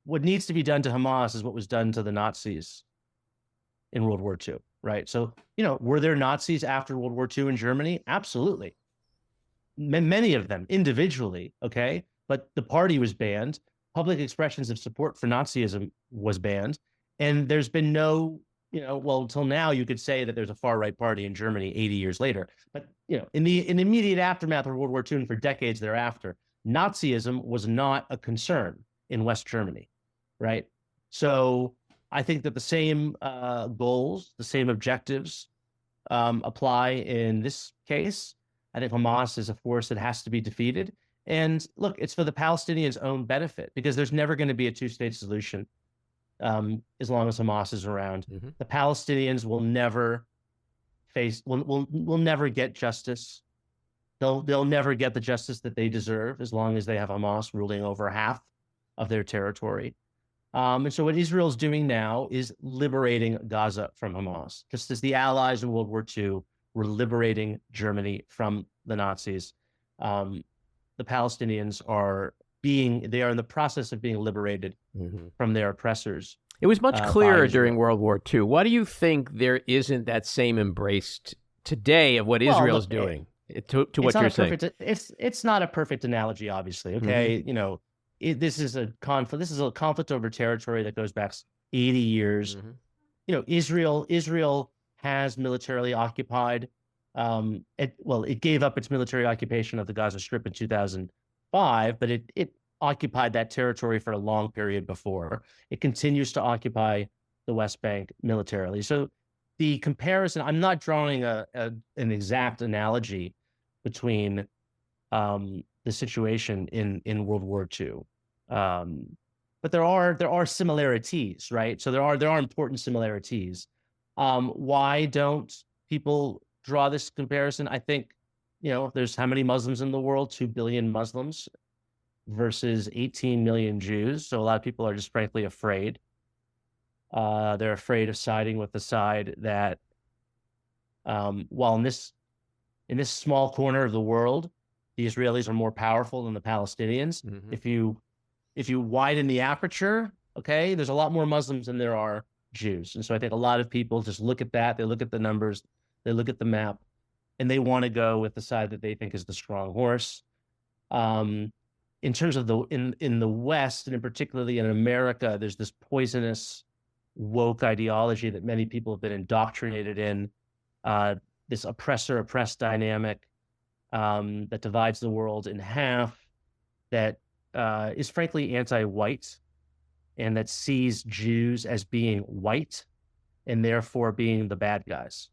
what needs to be done to Hamas is what was done to the Nazis in World War II, right? So, were there Nazis after World War II in Germany? Absolutely. Many of them individually, okay? But the party was banned. Public expressions of support for Nazism was banned. And there's been no, until now you could say that there's a far-right party in Germany 80 years later. But, in the immediate aftermath of World War II and for decades thereafter, Nazism was not a concern in West Germany, right? So I think that the same goals, the same objectives apply in this case. I think Hamas is a force that has to be defeated. And look, it's for the Palestinians' own benefit, because there's never going to be a two-state solution as long as Hamas is around. Mm-hmm. The Palestinians will never will never get justice. They'll never get the justice that they deserve as long as they have Hamas ruling over half of their territory. And so what Israel's doing now is liberating Gaza from Hamas, just as the Allies in World War II were liberating Germany from the Nazis. The Palestinians are in the process of being liberated Mm-hmm. from their oppressors. It was much clearer during World War II. Why do you think there isn't that same embrace today of what Israel's doing? To what you're saying, it's not a perfect analogy, obviously. Okay, Mm-hmm. This is a conflict. This is a conflict over territory that goes back 80 years. Mm-hmm. Israel has militarily occupied. It gave up its military occupation of the Gaza Strip in 2005, but it occupied that territory for a long period before. It continues to occupy the West Bank militarily. So the comparison, I'm not drawing an exact analogy between the situation in World War II. But there are similarities, right? So there are important similarities. Why don't people draw this comparison? I think, there's how many Muslims in the world? 2 billion Muslims versus 18 million Jews. So a lot of people are just frankly afraid. They're afraid of siding with the side that, while in this small corner of the world, the Israelis are more powerful than the Palestinians. Mm-hmm. If you widen the aperture, okay, there's a lot more Muslims than there are Jews. And so I think a lot of people just look at that, they look at the numbers, they look at the map, and they want to go with the side that they think is the strong horse. In terms of in the West, and in particularly in America, there's this poisonous woke ideology that many people have been indoctrinated in, this oppressor-oppressed dynamic that divides the world in half, that is frankly anti-white, and that sees Jews as being white and therefore being the bad guys.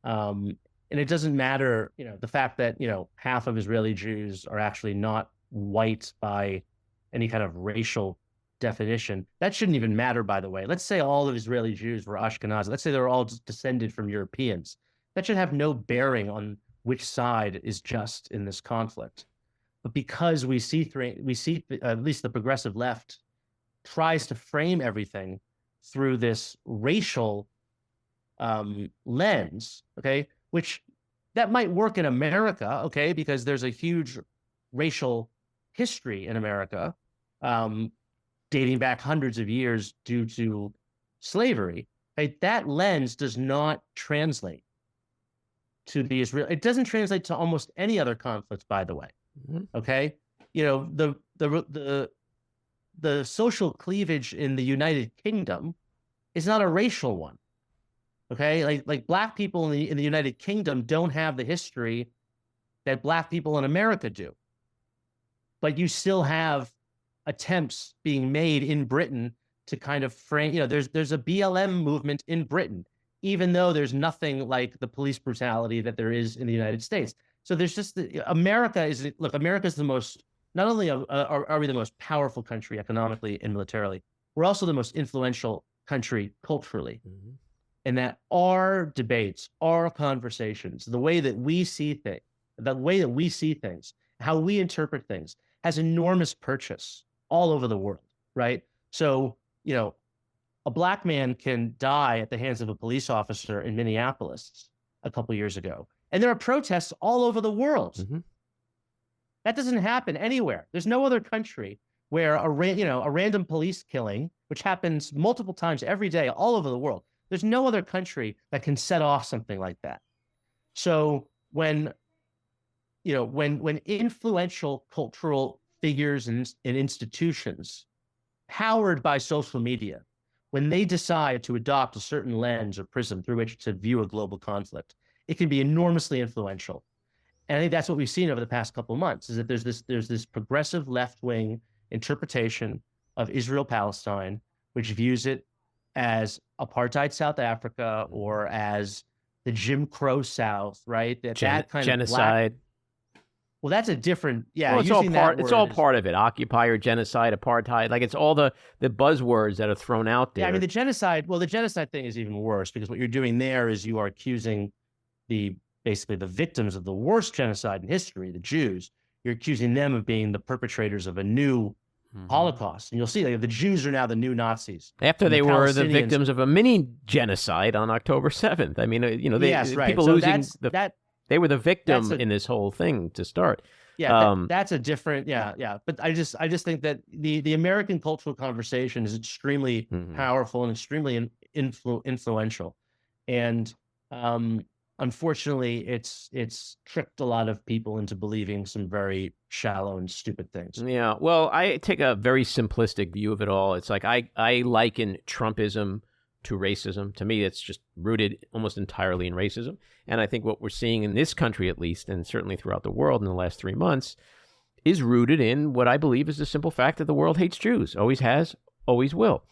And it doesn't matter, the fact that, half of Israeli Jews are actually not white by any kind of racial definition. That shouldn't even matter, by the way. Let's say all of Israeli Jews were Ashkenazi. Let's say they're all descended from Europeans. That should have no bearing on which side is just in this conflict. But because we see at least the progressive left tries to frame everything through this racial lens, okay, which that might work in America, okay, because there's a huge racial history in America, dating back hundreds of years due to slavery. Right? That lens does not translate to the Israel. It doesn't translate to almost any other conflict, by the way. Mm-hmm. Okay, the the social cleavage in the United Kingdom is not a racial one. Okay, like black people in the United Kingdom don't have the history that black people in America do. But you still have attempts being made in Britain to kind of frame, there's a BLM movement in Britain, even though there's nothing like the police brutality that there is in the United States. So there's just America's the most, not only are we the most powerful country economically and militarily, we're also the most influential country culturally. Mm-hmm. And that our debates, our conversations, the way that we see things, how we interpret things has enormous purchase all over the world, right? So, a black man can die at the hands of a police officer in Minneapolis a couple of years ago. And there are protests all over the world. Mm-hmm. That doesn't happen anywhere. There's no other country where a random police killing, which happens multiple times every day all over the world, there's no other country that can set off something like that. So when influential cultural figures and institutions powered by social media, when they decide to adopt a certain lens or prism through which to view a global conflict, it can be enormously influential. And I think that's what we've seen over the past couple of months, is that there's this progressive left-wing interpretation of Israel-Palestine, which views it as apartheid South Africa or as the Jim Crow South, right? That kind of genocide. Well, that's a different, Well, it's all part of it. Occupier, genocide, apartheid. Like, it's all the buzzwords that are thrown out there. Yeah, I mean, the genocide thing is even worse, because what you're doing there is you are accusing basically the victims of the worst genocide in history, the Jews. You're accusing them of being the perpetrators of a new Holocaust. And you'll see the Jews are now the new Nazis. After they were the victims of a mini genocide on October 7th. I mean, people losing they were the victim in this whole thing to start. Yeah, that's a different, yeah. But I just think that the American cultural conversation is extremely powerful and extremely influential. And unfortunately, it's tricked a lot of people into believing some very shallow and stupid things. Yeah, well, I take a very simplistic view of it all. It's like I liken Trumpism to racism. To me, it's just rooted almost entirely in racism. And I think what we're seeing in this country, at least, and certainly throughout the world in the last 3 months, is rooted in what I believe is the simple fact that the world hates Jews. Always has, always will.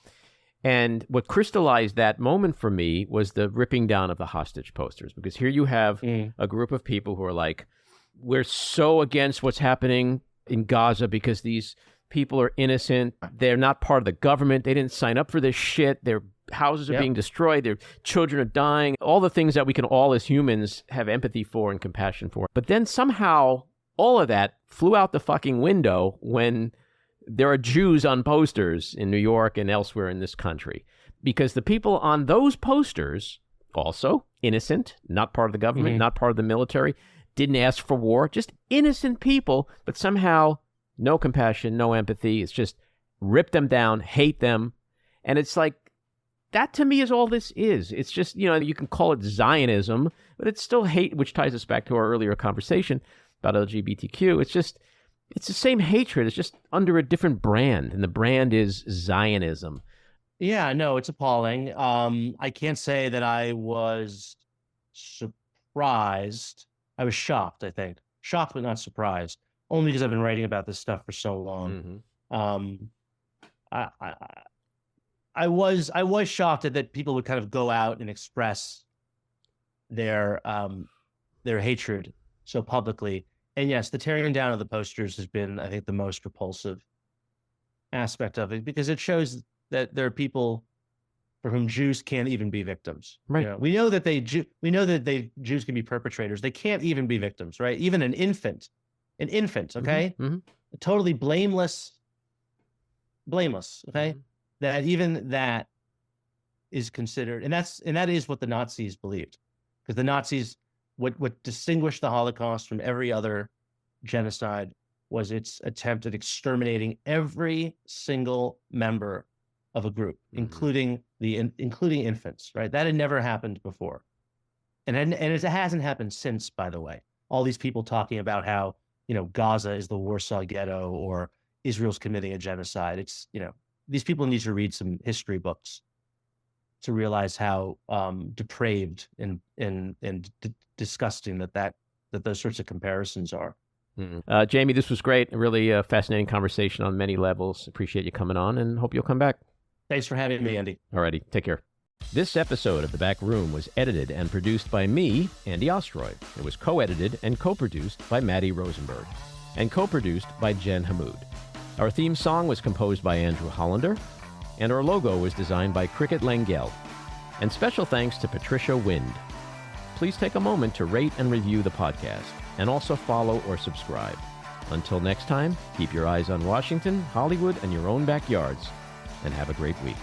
And what crystallized that moment for me was the ripping down of the hostage posters. Because here you have a group of people who are like, we're so against what's happening in Gaza because these people are innocent. They're not part of the government. They didn't sign up for this shit. Their houses are being destroyed. Their children are dying. All the things that we can all as humans have empathy for and compassion for. But then somehow all of that flew out the fucking window when there are Jews on posters in New York and elsewhere in this country. Because the people on those posters, also innocent, not part of the government, not part of the military, didn't ask for war, just innocent people, but somehow no compassion, no empathy. It's just rip them down, hate them. And it's like, that to me is all this is. It's just, you can call it Zionism, but it's still hate, which ties us back to our earlier conversation about LGBTQ. It's the same hatred. It's just under a different brand, and the brand is Zionism. Yeah, no, it's appalling. I can't say that I was surprised. I was shocked, I think. Shocked, but not surprised. Only because I've been writing about this stuff for so long. I was shocked that people would kind of go out and express their hatred so publicly. And yes, the tearing down of the posters has been, I think, the most repulsive aspect of it, because it shows that there are people for whom Jews can't even be victims. Right. We know that Jews can be perpetrators. They can't even be victims, right? Even an infant, okay? Totally blameless, okay? That even that is considered, and that is what the Nazis believed, because the Nazis, what distinguished the Holocaust from every other genocide was its attempt at exterminating every single member of a group, including infants. Right, that had never happened before, and it hasn't happened since. By the way, all these people talking about how Gaza is the Warsaw Ghetto, or Israel's committing a genocide. It's, these people need to read some history books to realize how depraved and disgusting that those sorts of comparisons are. Mm-hmm. Jamie, this was great. A really fascinating conversation on many levels. Appreciate you coming on and hope you'll come back. Thanks for having me, Andy. Alrighty, take care. This episode of The Back Room was edited and produced by me, Andy Ostroy. It was co-edited and co-produced by Maddie Rosenberg and co-produced by Jen Hammoud. Our theme song was composed by Andrew Hollander, and our logo was designed by Cricket Langell. And special thanks to Patricia Wind. Please take a moment to rate and review the podcast, and also follow or subscribe. Until next time, keep your eyes on Washington, Hollywood, and your own backyards, and have a great week.